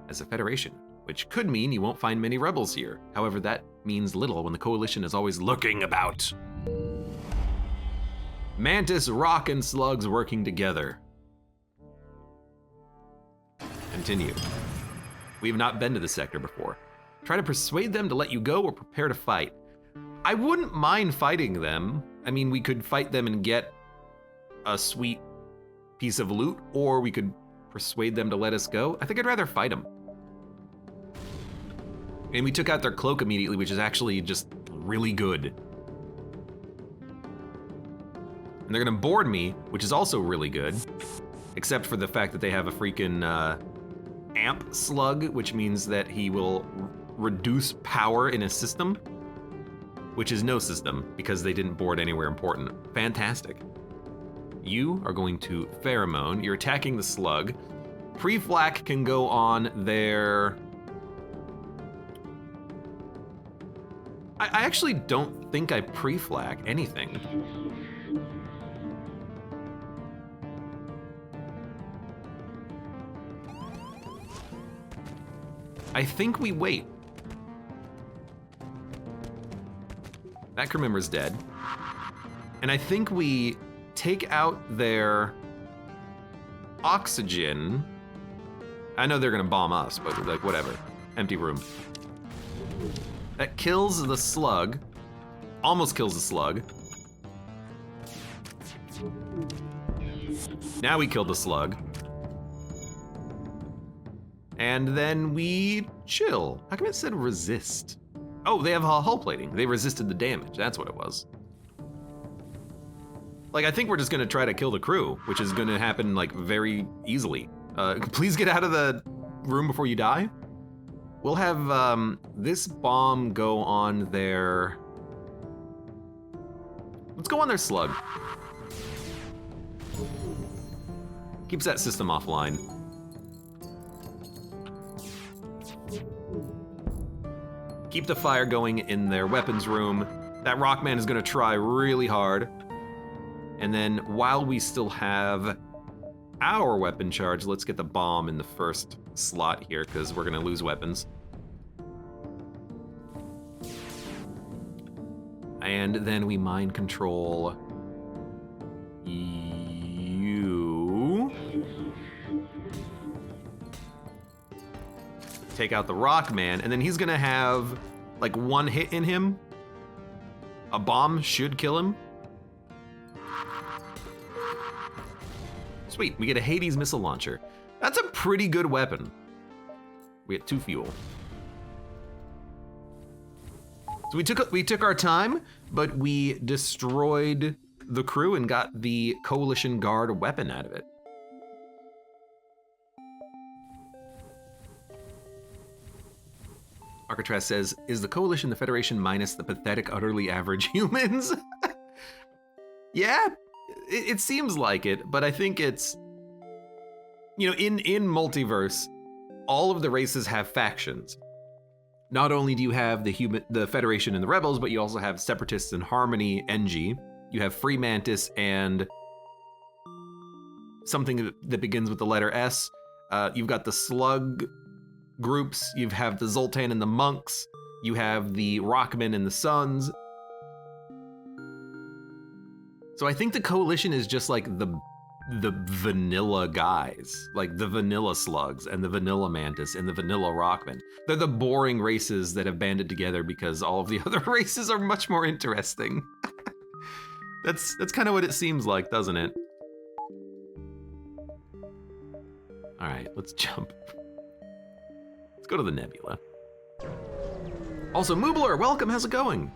as a Federation, which could mean you won't find many rebels here. However, that means little when the Coalition is always looking about. Mantis, Rock, and Slugs working together. Continue. We have not been to this sector before. Try to persuade them to let you go or prepare to fight. I wouldn't mind fighting them. I mean, we could fight them and get a sweet piece of loot, or we could persuade them to let us go. I think I'd rather fight them. And we took out their cloak immediately, which is actually just really good. And they're gonna board me, which is also really good. Except for the fact that they have a freaking amp slug, which means that he will reduce power in a system, which is no system because they didn't board anywhere important. Fantastic. You are going to pheromone. You're attacking the slug. Pre-flak can go on their... I actually don't think I pre-flak anything. I think we wait. That crew member's dead. And I think we take out their oxygen. I know they're gonna bomb us, but like whatever. Empty room. That kills the slug. Almost kills the slug. Now we killed the slug. And then we chill. How come it said resist? Oh, they have hull plating. They resisted the damage. That's what it was. Like, I think we're just gonna try to kill the crew, which is gonna happen like very easily. Please get out of the room before you die. We'll have this bomb go on their... Let's go on their slug. Keeps that system offline. Keep the fire going in their weapons room. That Rockman is gonna try really hard. And then while we still have our weapon charge, let's get the bomb in the first slot here because we're gonna lose weapons. And then we mind control you. take out the Rockman, and then he's gonna have like one hit in him. A bomb should kill him. Sweet, we get a Hades missile launcher. That's a pretty good weapon. We get 2 fuel. So we took our time, but we destroyed the crew and got the Coalition Guard weapon out of it. Alcatraz says, is the Coalition the Federation minus the pathetic, utterly average humans? Yeah, it seems like it, but I think it's, you know, in Multiverse, all of the races have factions. Not only do you have the Federation and the Rebels, but you also have Separatists and Harmony, NG. You have Free Mantis and something that begins with the letter S. You've got the Slug groups. You have the Zoltan and the Monks. You have the Rockmen and the Suns. So I think the Coalition is just like the vanilla guys, like the vanilla Slugs and the vanilla Mantis and the vanilla Rockmen. They're the boring races that have banded together because all of the other races are much more interesting. That's kind of what it seems like, doesn't it? All right, let's jump. Let's go to the Nebula. Also, Moobler, welcome, how's it going?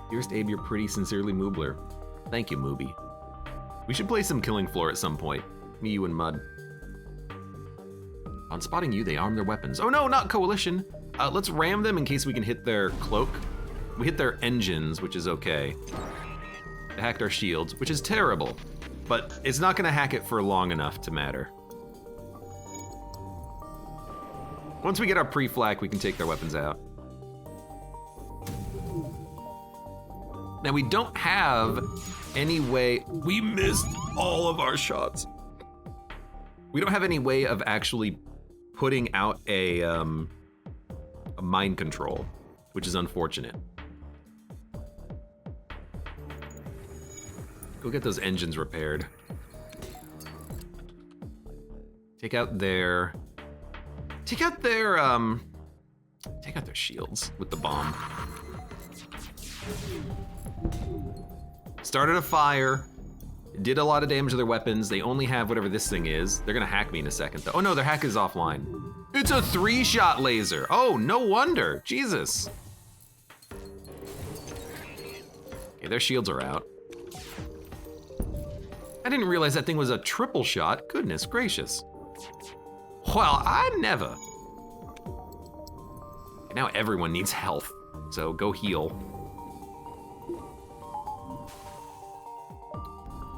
Dearest Abe, you're pretty, sincerely, Moobler. Thank you, Mooby. We should play some Killing Floor at some point. Me, you, and Mud. On spotting you, they arm their weapons. Oh no, not Coalition. Let's ram them in case we can hit their cloak. We hit their engines, which is okay. They hacked our shields, which is terrible, but it's not gonna hack it for long enough to matter. Once we get our pre-flak, we can take their weapons out. Now we don't have any way, we missed all of our shots. We don't have any way of actually putting out a mind control, which is unfortunate. Go get those engines repaired. Take out their shields with the bomb. Started a fire, did a lot of damage to their weapons. They only have whatever this thing is. They're gonna hack me in a second though. Oh no, their hack is offline. It's a 3-shot laser. Oh, no wonder, Jesus. Okay, their shields are out. I didn't realize that thing was a triple shot. Goodness gracious. Well, I never. Okay, now everyone needs health, so go heal.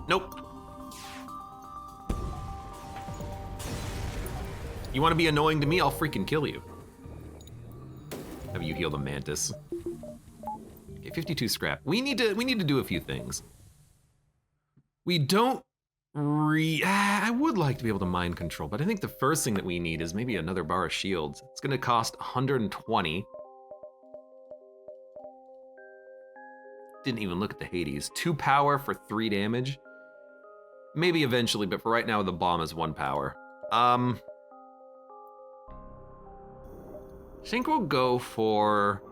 Nope. You want to be annoying to me? I'll freaking kill you. Have you heal the Mantis? Okay, 52 scrap. We need to do a few things. We don't I would like to be able to mind control, but I think the first thing that we need is maybe another bar of shields. It's gonna cost 120. Didn't even look at the Hades. 2 power for 3 damage. Maybe eventually, but for right now, the bomb is 1 power. I think we'll go for...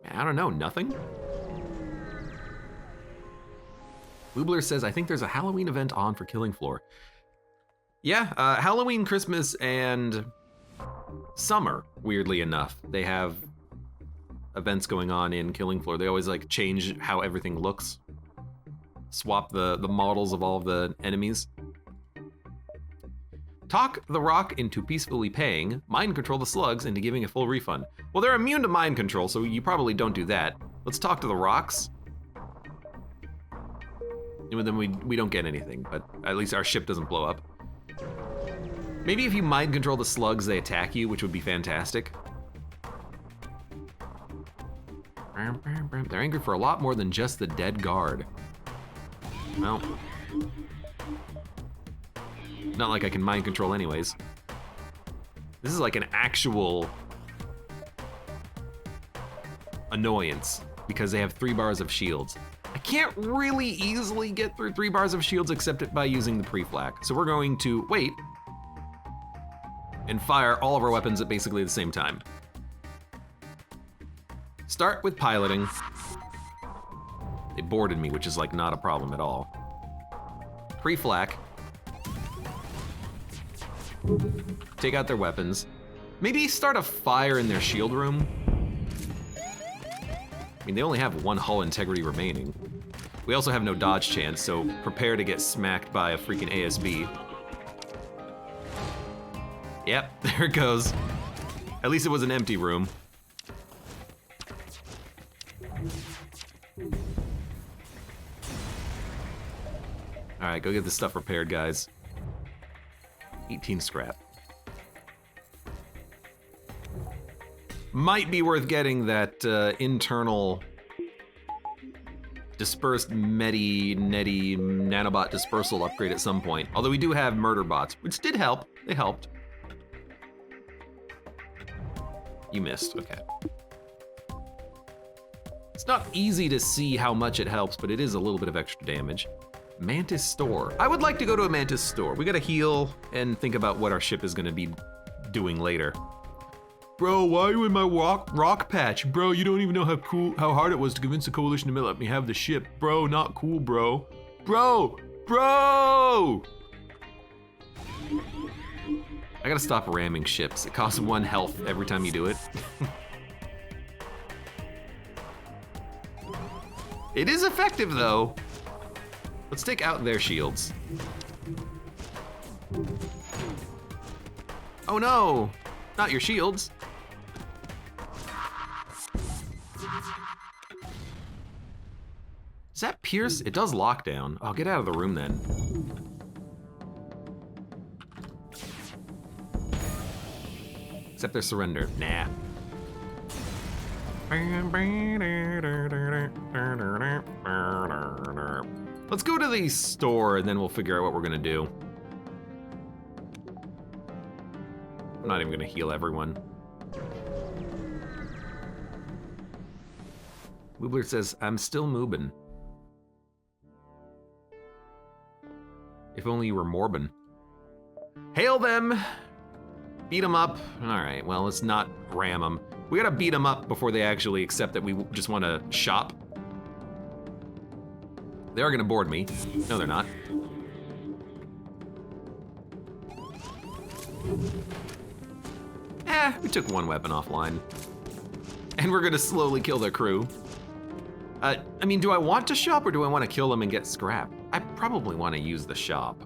I don't know, nothing? Woobler says, I think there's a Halloween event on for Killing Floor. Yeah, Halloween, Christmas, and summer, weirdly enough. They have events going on in Killing Floor. They always like change how everything looks. Swap the models of all of the enemies. Talk the Rock into peacefully paying, mind control the slugs into giving a full refund. Well, they're immune to mind control, so you probably don't do that. Let's talk to the Rocks. And then we don't get anything, but at least our ship doesn't blow up. Maybe if you mind control the slugs, they attack you, which would be fantastic. They're angry for a lot more than just the dead guard. Well, not like I can mind control anyways. This is like an actual annoyance because they have 3 bars of shields. I can't really easily get through 3 bars of shields except by using the pre-flak. So we're going to wait and fire all of our weapons at basically the same time. Start with piloting. They boarded me, which is like not a problem at all. Pre-flak. Take out their weapons. Maybe start a fire in their shield room. I mean, they only have 1 hull integrity remaining. We also have no dodge chance, so prepare to get smacked by a freaking ASB. Yep, there it goes. At least it was an empty room. All right, go get this stuff repaired, guys. 18 scrap. Might be worth getting that internal dispersed netty nanobot dispersal upgrade at some point. Although we do have murder bots, which did help. They helped. You missed, okay. It's not easy to see how much it helps, but it is a little bit of extra damage. Mantis store. I would like to go to a Mantis store. We gotta heal and think about what our ship is gonna be doing later. Bro, why are you in my rock patch? Bro, you don't even know how hard it was to convince the coalition to let me have the ship. Bro, not cool, bro. Bro! Bro! I gotta stop ramming ships. It costs 1 health every time you do it. It is effective, though. Let's take out their shields. Oh no! Not your shields. Does that pierce? It does lockdown. Oh, get out of the room then. Accept their surrender. Nah. Let's go to the store and then we'll figure out what we're gonna do. I'm not even gonna heal everyone. Moobler says, I'm still moobin'. If only you were morbin'. Hail them! Beat them up. All right, well, let's not ram them. We gotta beat them up before they actually accept that we just wanna shop. They are gonna board me. No, they're not. We took 1 weapon offline. And we're gonna slowly kill their crew. I mean, do I want to shop or do I want to kill them and get scrap? I probably want to use the shop.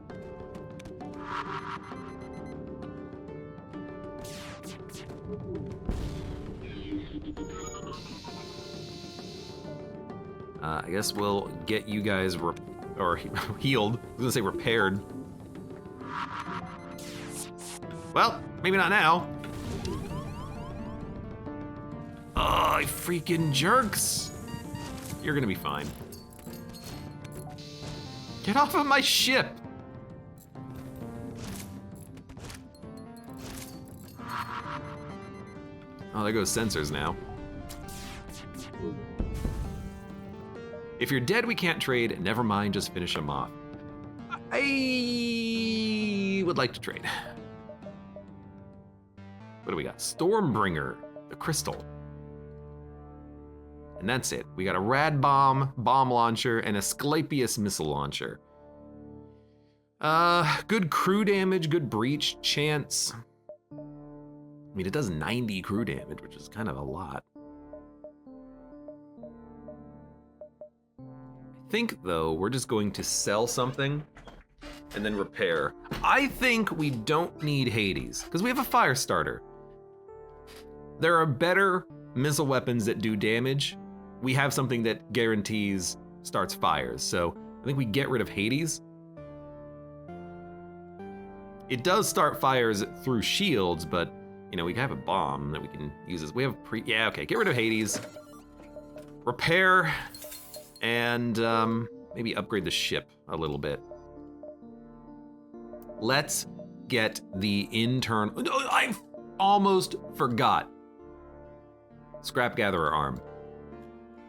I guess we'll get you guys healed. I was gonna say repaired. Well, maybe not now. Oh, freaking jerks. You're gonna be fine. Get off of my ship. Oh, there goes sensors now. If you're dead, we can't trade. Never mind, just finish them off. I would like to trade. What do we got? Stormbringer, the crystal. And that's it. We got a rad bomb launcher, and a Asclepius missile launcher. Good crew damage, good breach chance. I mean, it does 90 crew damage, which is kind of a lot. I think, though, we're just going to sell something and then repair. I think we don't need Hades, because we have a fire starter. There are better missile weapons that do damage. We have something that guarantees starts fires, so I think we get rid of Hades. It does start fires through shields, but you know, we have a bomb that we can use as we have yeah, okay, get rid of Hades. Repair, and maybe upgrade the ship a little bit. Let's get the internal, I almost forgot. Scrap gatherer arm.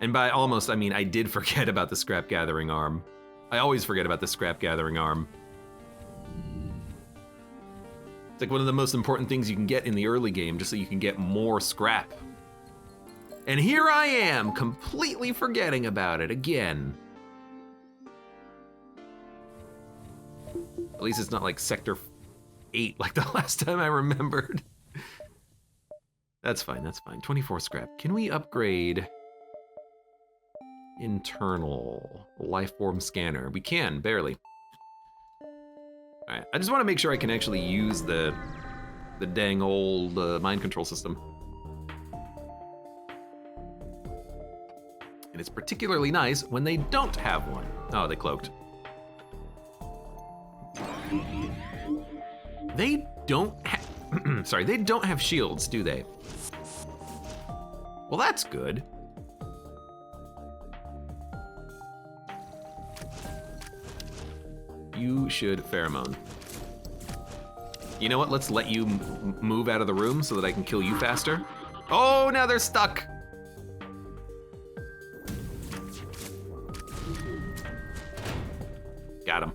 And by almost, I mean I did forget about the scrap gathering arm. I always forget about the scrap gathering arm. It's like one of the most important things you can get in the early game, just so you can get more scrap. And here I am, completely forgetting about it again. At least it's not like Sector 8 like the last time I remembered. That's fine, that's fine. 24 scrap. Can we upgrade internal life form scanner? We can, barely. All right, I just want to make sure I can actually use the dang old mind control system. And it's particularly nice when they don't have one. Oh, they cloaked. They don't have, sorry, they don't have shields, do they? Well, that's good. You should pheromone. You know what? Let's let you move out of the room so that I can kill you faster. Oh, now they're stuck. Got him.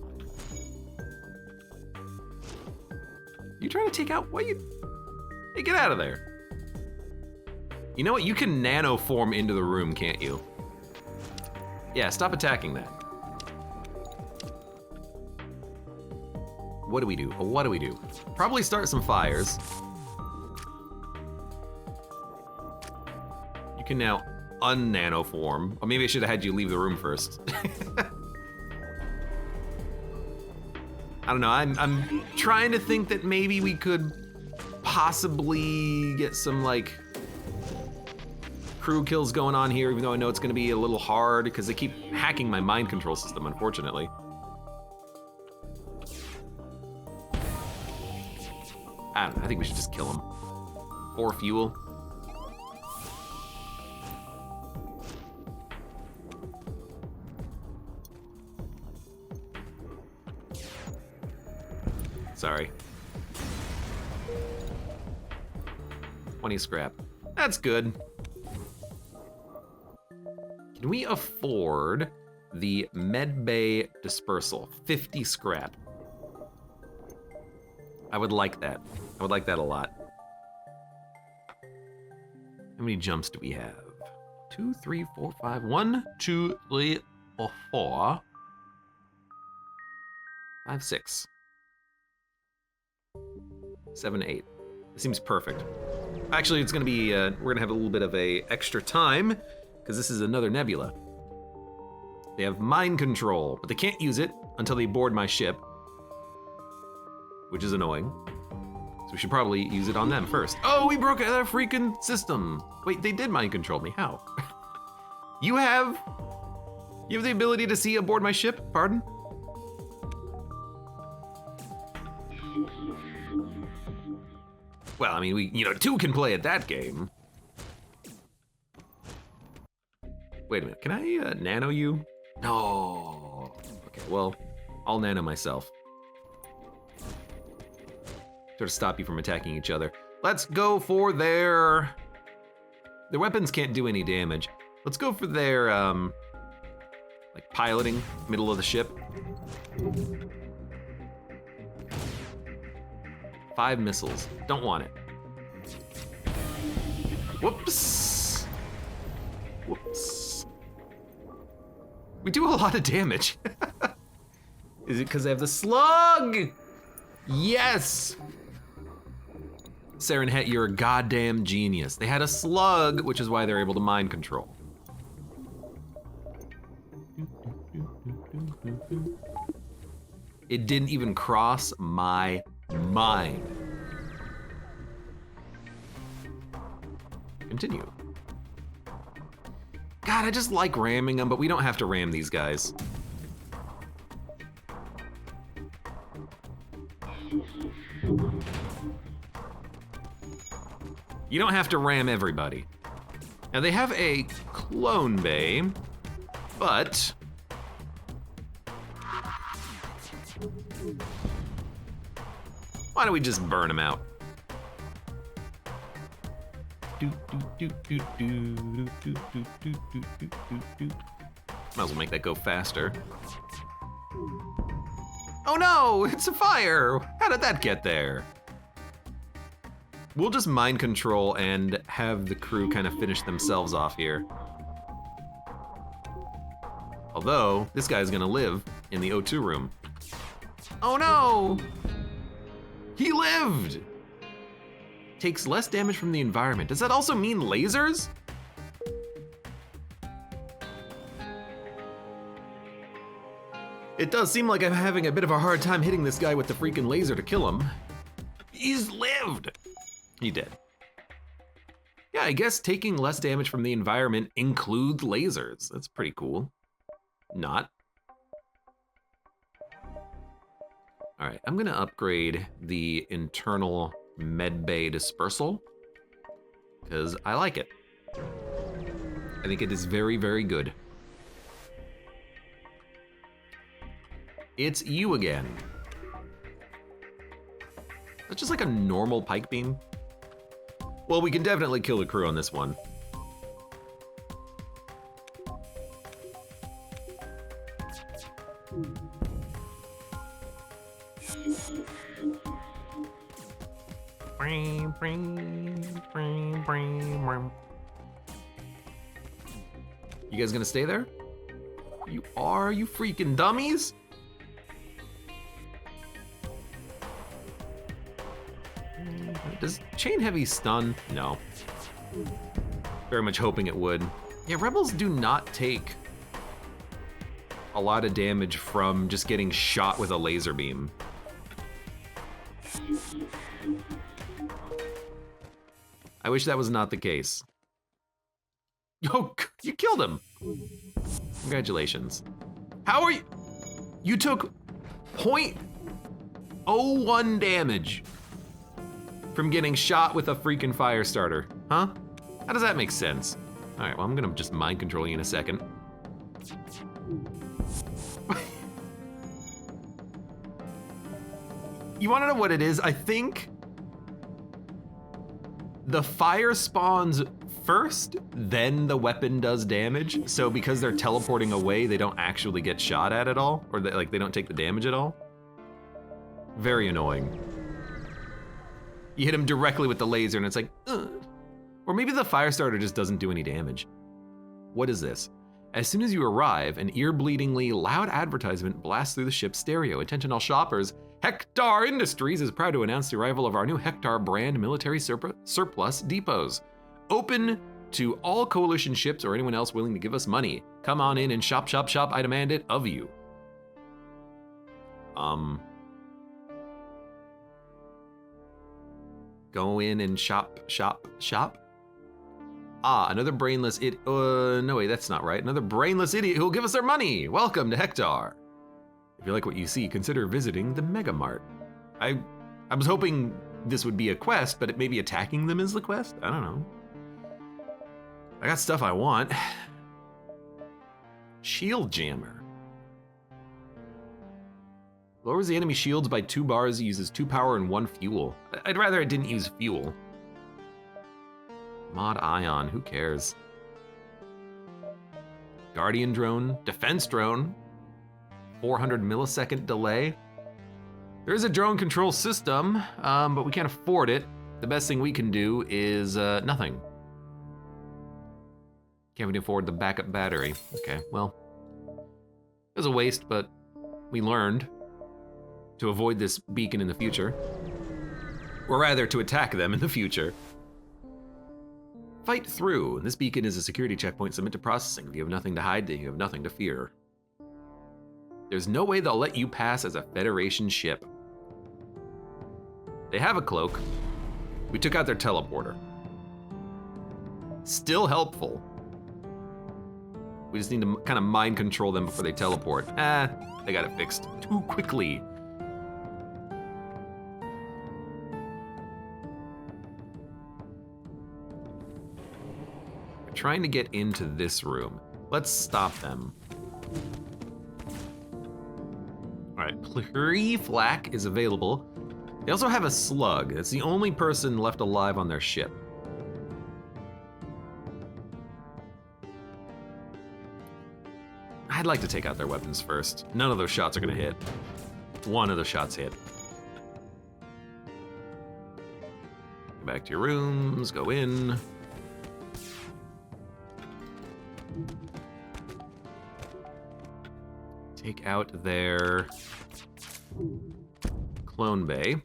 You trying to take out, what you? Hey, get out of there. You know what? You can nano form into the room, can't you? Yeah, stop attacking that. What do we do? What do we do? Probably start some fires. You can now un-nano form. Or maybe I should have had you leave the room first. I don't know, I'm trying to think that maybe we could possibly get some like crew kills going on here, even though I know it's gonna be a little hard because they keep hacking my mind control system, unfortunately. I don't know, I think we should just kill him. Or fuel. Sorry. 20 scrap. That's good. Can we afford the medbay dispersal? 50 scrap. I would like that. I would like that a lot. How many jumps do we have? 2, 3, 4, 5. 1, 2, 3, or 4. 5, 6. 7, 8. It seems perfect. Actually, it's gonna be, we're gonna have a little bit of a extra time, because this is another nebula. They have mind control, but they can't use it until they board my ship, which is annoying. So we should probably use it on them first. Oh, we broke their freaking system. Wait, they did mind control me, how? You have the ability to see aboard my ship, pardon? Well, I mean, we, two can play at that game. Wait a minute, can I nano you? No. Okay, well, I'll nano myself. Sort of stop you from attacking each other. Let's go for their weapons can't do any damage. Let's go for their, like piloting, middle of the ship. 5 missiles, don't want it. Whoops. Whoops. We do a lot of damage. Is it because they have the slug? Yes! Sarenhet, you're a goddamn genius. They had a slug, which is why they're able to mind control. It didn't even cross my mind. Continue. God, I just like ramming them, but we don't have to ram these guys. You don't have to ram everybody. Now they have a clone bay, but why don't we just burn them out? Might as well make that go faster. Oh no, it's a fire! How did that get there? We'll just mind control and have the crew kind of finish themselves off here. Although, this guy's gonna live in the O2 room. Oh no! He lived! Takes less damage from the environment. Does that also mean lasers? It does seem like I'm having a bit of a hard time hitting this guy with the freaking laser to kill him. He's lived! He did. Yeah, I guess taking less damage from the environment includes lasers. That's pretty cool. Not. All right, I'm gonna upgrade the internal medbay dispersal because I like it. I think it is very, very good. It's you again. That's just like a normal pike beam. Well, we can definitely kill the crew on this one. You guys gonna stay there? You are, you freaking dummies? Does chain heavy stun? No. Very much hoping it would. Yeah, rebels do not take a lot of damage from just getting shot with a laser beam. I wish that was not the case. Oh, you killed him. Congratulations. How are you? You took 0.01 damage from getting shot with a freaking fire starter, huh? How does that make sense? All right, well, I'm gonna just mind control you in a second. You wanna know what it is? I think the fire spawns first, then the weapon does damage. So because they're teleporting away, they don't actually get shot at all, or they don't take the damage at all. Very annoying. You hit him directly with the laser and it's like, ugh. Or maybe the fire starter just doesn't do any damage. What is this? As soon as you arrive, an ear-bleedingly loud advertisement blasts through the ship's stereo. Attention all shoppers, Hector Industries is proud to announce the arrival of our new Hector brand military surplus depots. Open to all coalition ships or anyone else willing to give us money. Come on in and shop, shop, shop, I demand it of you. Go in and shop, shop, shop? Ah, another brainless idiot. No, wait, that's not right. Another brainless idiot who'll give us their money. Welcome to Hector. If you like what you see, consider visiting the Mega Mart. I was hoping this would be a quest, but maybe attacking them is the quest? I don't know. I got stuff I want. Shield Jammer. Lowers the enemy shields by 2 bars, uses 2 power and 1 fuel. I'd rather it didn't use fuel. Mod Ion, who cares? Guardian drone, defense drone, 400 millisecond delay. There is a drone control system, but we can't afford it. The best thing we can do is nothing. Can't even afford the backup battery. Okay, well, it was a waste, but we learned to avoid this beacon in the future. Or rather, to attack them in the future. Fight through. This beacon is a security checkpoint. Submit to processing. If you have nothing to hide, then you have nothing to fear. There's no way they'll let you pass as a Federation ship. They have a cloak. We took out their teleporter. Still helpful. We just need to kind of mind control them before they teleport. They got it fixed too quickly. We're trying to get into this room. Let's stop them. All right, Pre-Flak is available. They also have a slug. It's the only person left alive on their ship. I'd like to take out their weapons first. None of those shots are gonna hit. One of the shots hit. Go back to your rooms, go in. Take out their clone bay.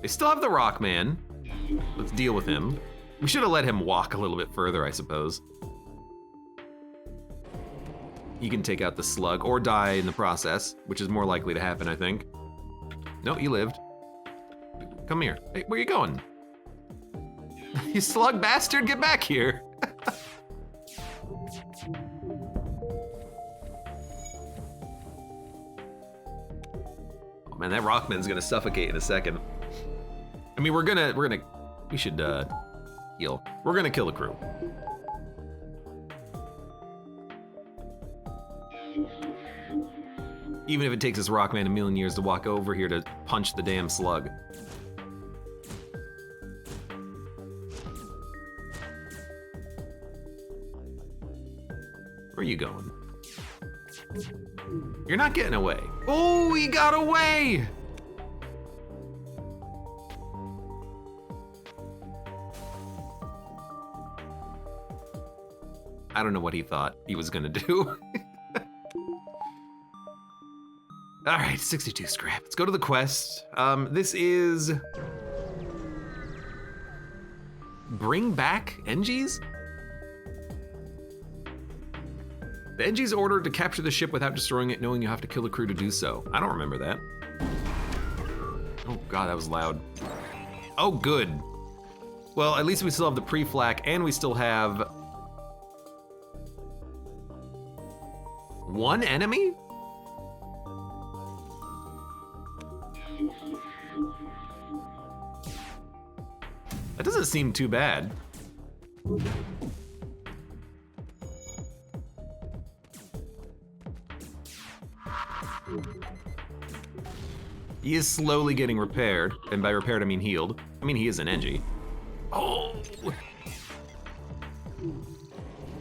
They still have the Rockman. Let's deal with him. We should have let him walk a little bit further, I suppose. He can take out the slug or die in the process, which is more likely to happen, I think. No, he lived. Come here. Hey, where you going? You slug bastard, get back here. Oh man, that Rockman's gonna suffocate in a second. I mean, we should heal. We're gonna kill the crew. Even if it takes this Rockman a million years to walk over here to punch the damn slug. Where are you going? You're not getting away. Oh, he got away! I don't know what he thought he was gonna do. All right, 62 scrap. Let's go to the quest. This is bring back Engis? The Engis ordered to capture the ship without destroying it, knowing you have to kill the crew to do so. I don't remember that. Oh God, that was loud. Oh, good. Well, at least we still have the pre-flak and we still have one enemy? That doesn't seem too bad. He is slowly getting repaired, and by repaired I mean healed. I mean, he is an Engie. Oh!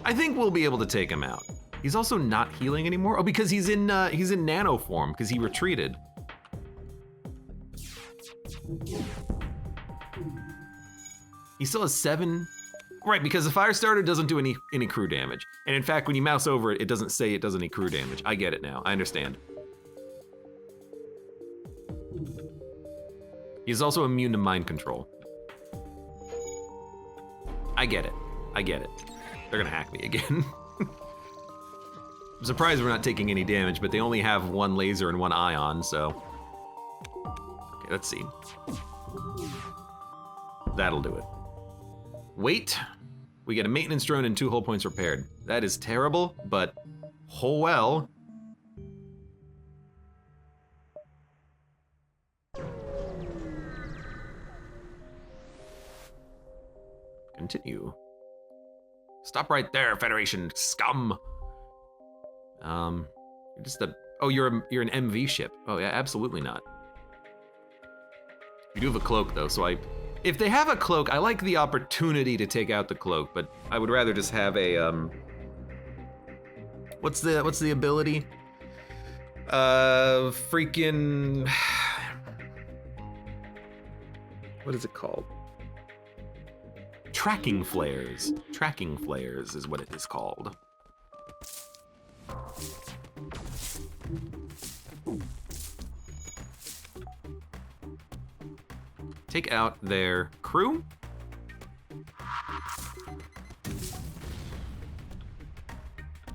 I think we'll be able to take him out. He's also not healing anymore. Oh, because he's in nano form, because he retreated. He still has 7. Right, because the fire starter doesn't do any crew damage. And in fact, when you mouse over it, it doesn't say it does any crew damage. I get it now, I understand. He's also immune to mind control. I get it, I get it. They're gonna hack me again. I'm surprised we're not taking any damage, but they only have 1 laser and 1 ion, so. Okay, let's see. That'll do it. Wait, we get a maintenance drone and 2 hull points repaired. That is terrible, but oh well. Continue. Stop right there, Federation scum. You're just a, oh, you're an MV ship. Oh yeah, absolutely not. You do have a cloak though, so if they have a cloak, I like the opportunity to take out the cloak, but I would rather just have a, what's the ability? Freaking, what is it called? Tracking flares. Tracking flares is what it is called. Take out their crew.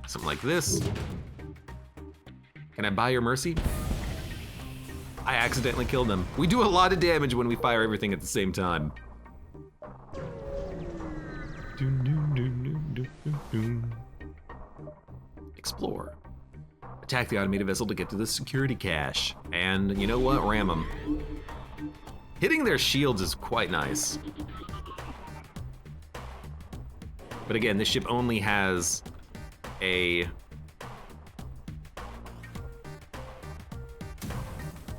Something like this. Can I buy your mercy? I accidentally killed them. We do a lot of damage when we fire everything at the same time. Explore. Attack the automated vessel to get to the security cache. And you know what? Ram them. Hitting their shields is quite nice. But again, this ship only has a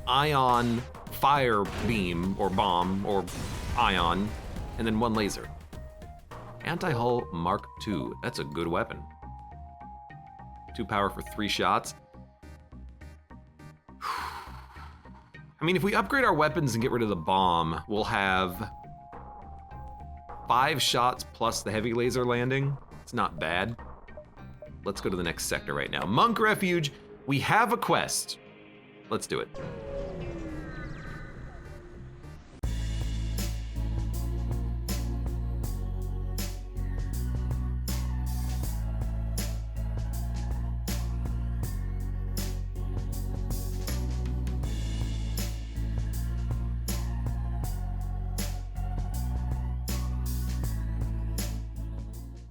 ion fire beam or bomb or ion, and then 1 laser. Yeah, Anti-hull Mark II. That's a good weapon. 2 power for 3 shots. I mean, if we upgrade our weapons and get rid of the bomb, we'll have 5 shots plus the heavy laser landing. It's not bad. Let's go to the next sector right now. Monk Refuge, we have a quest. Let's do it.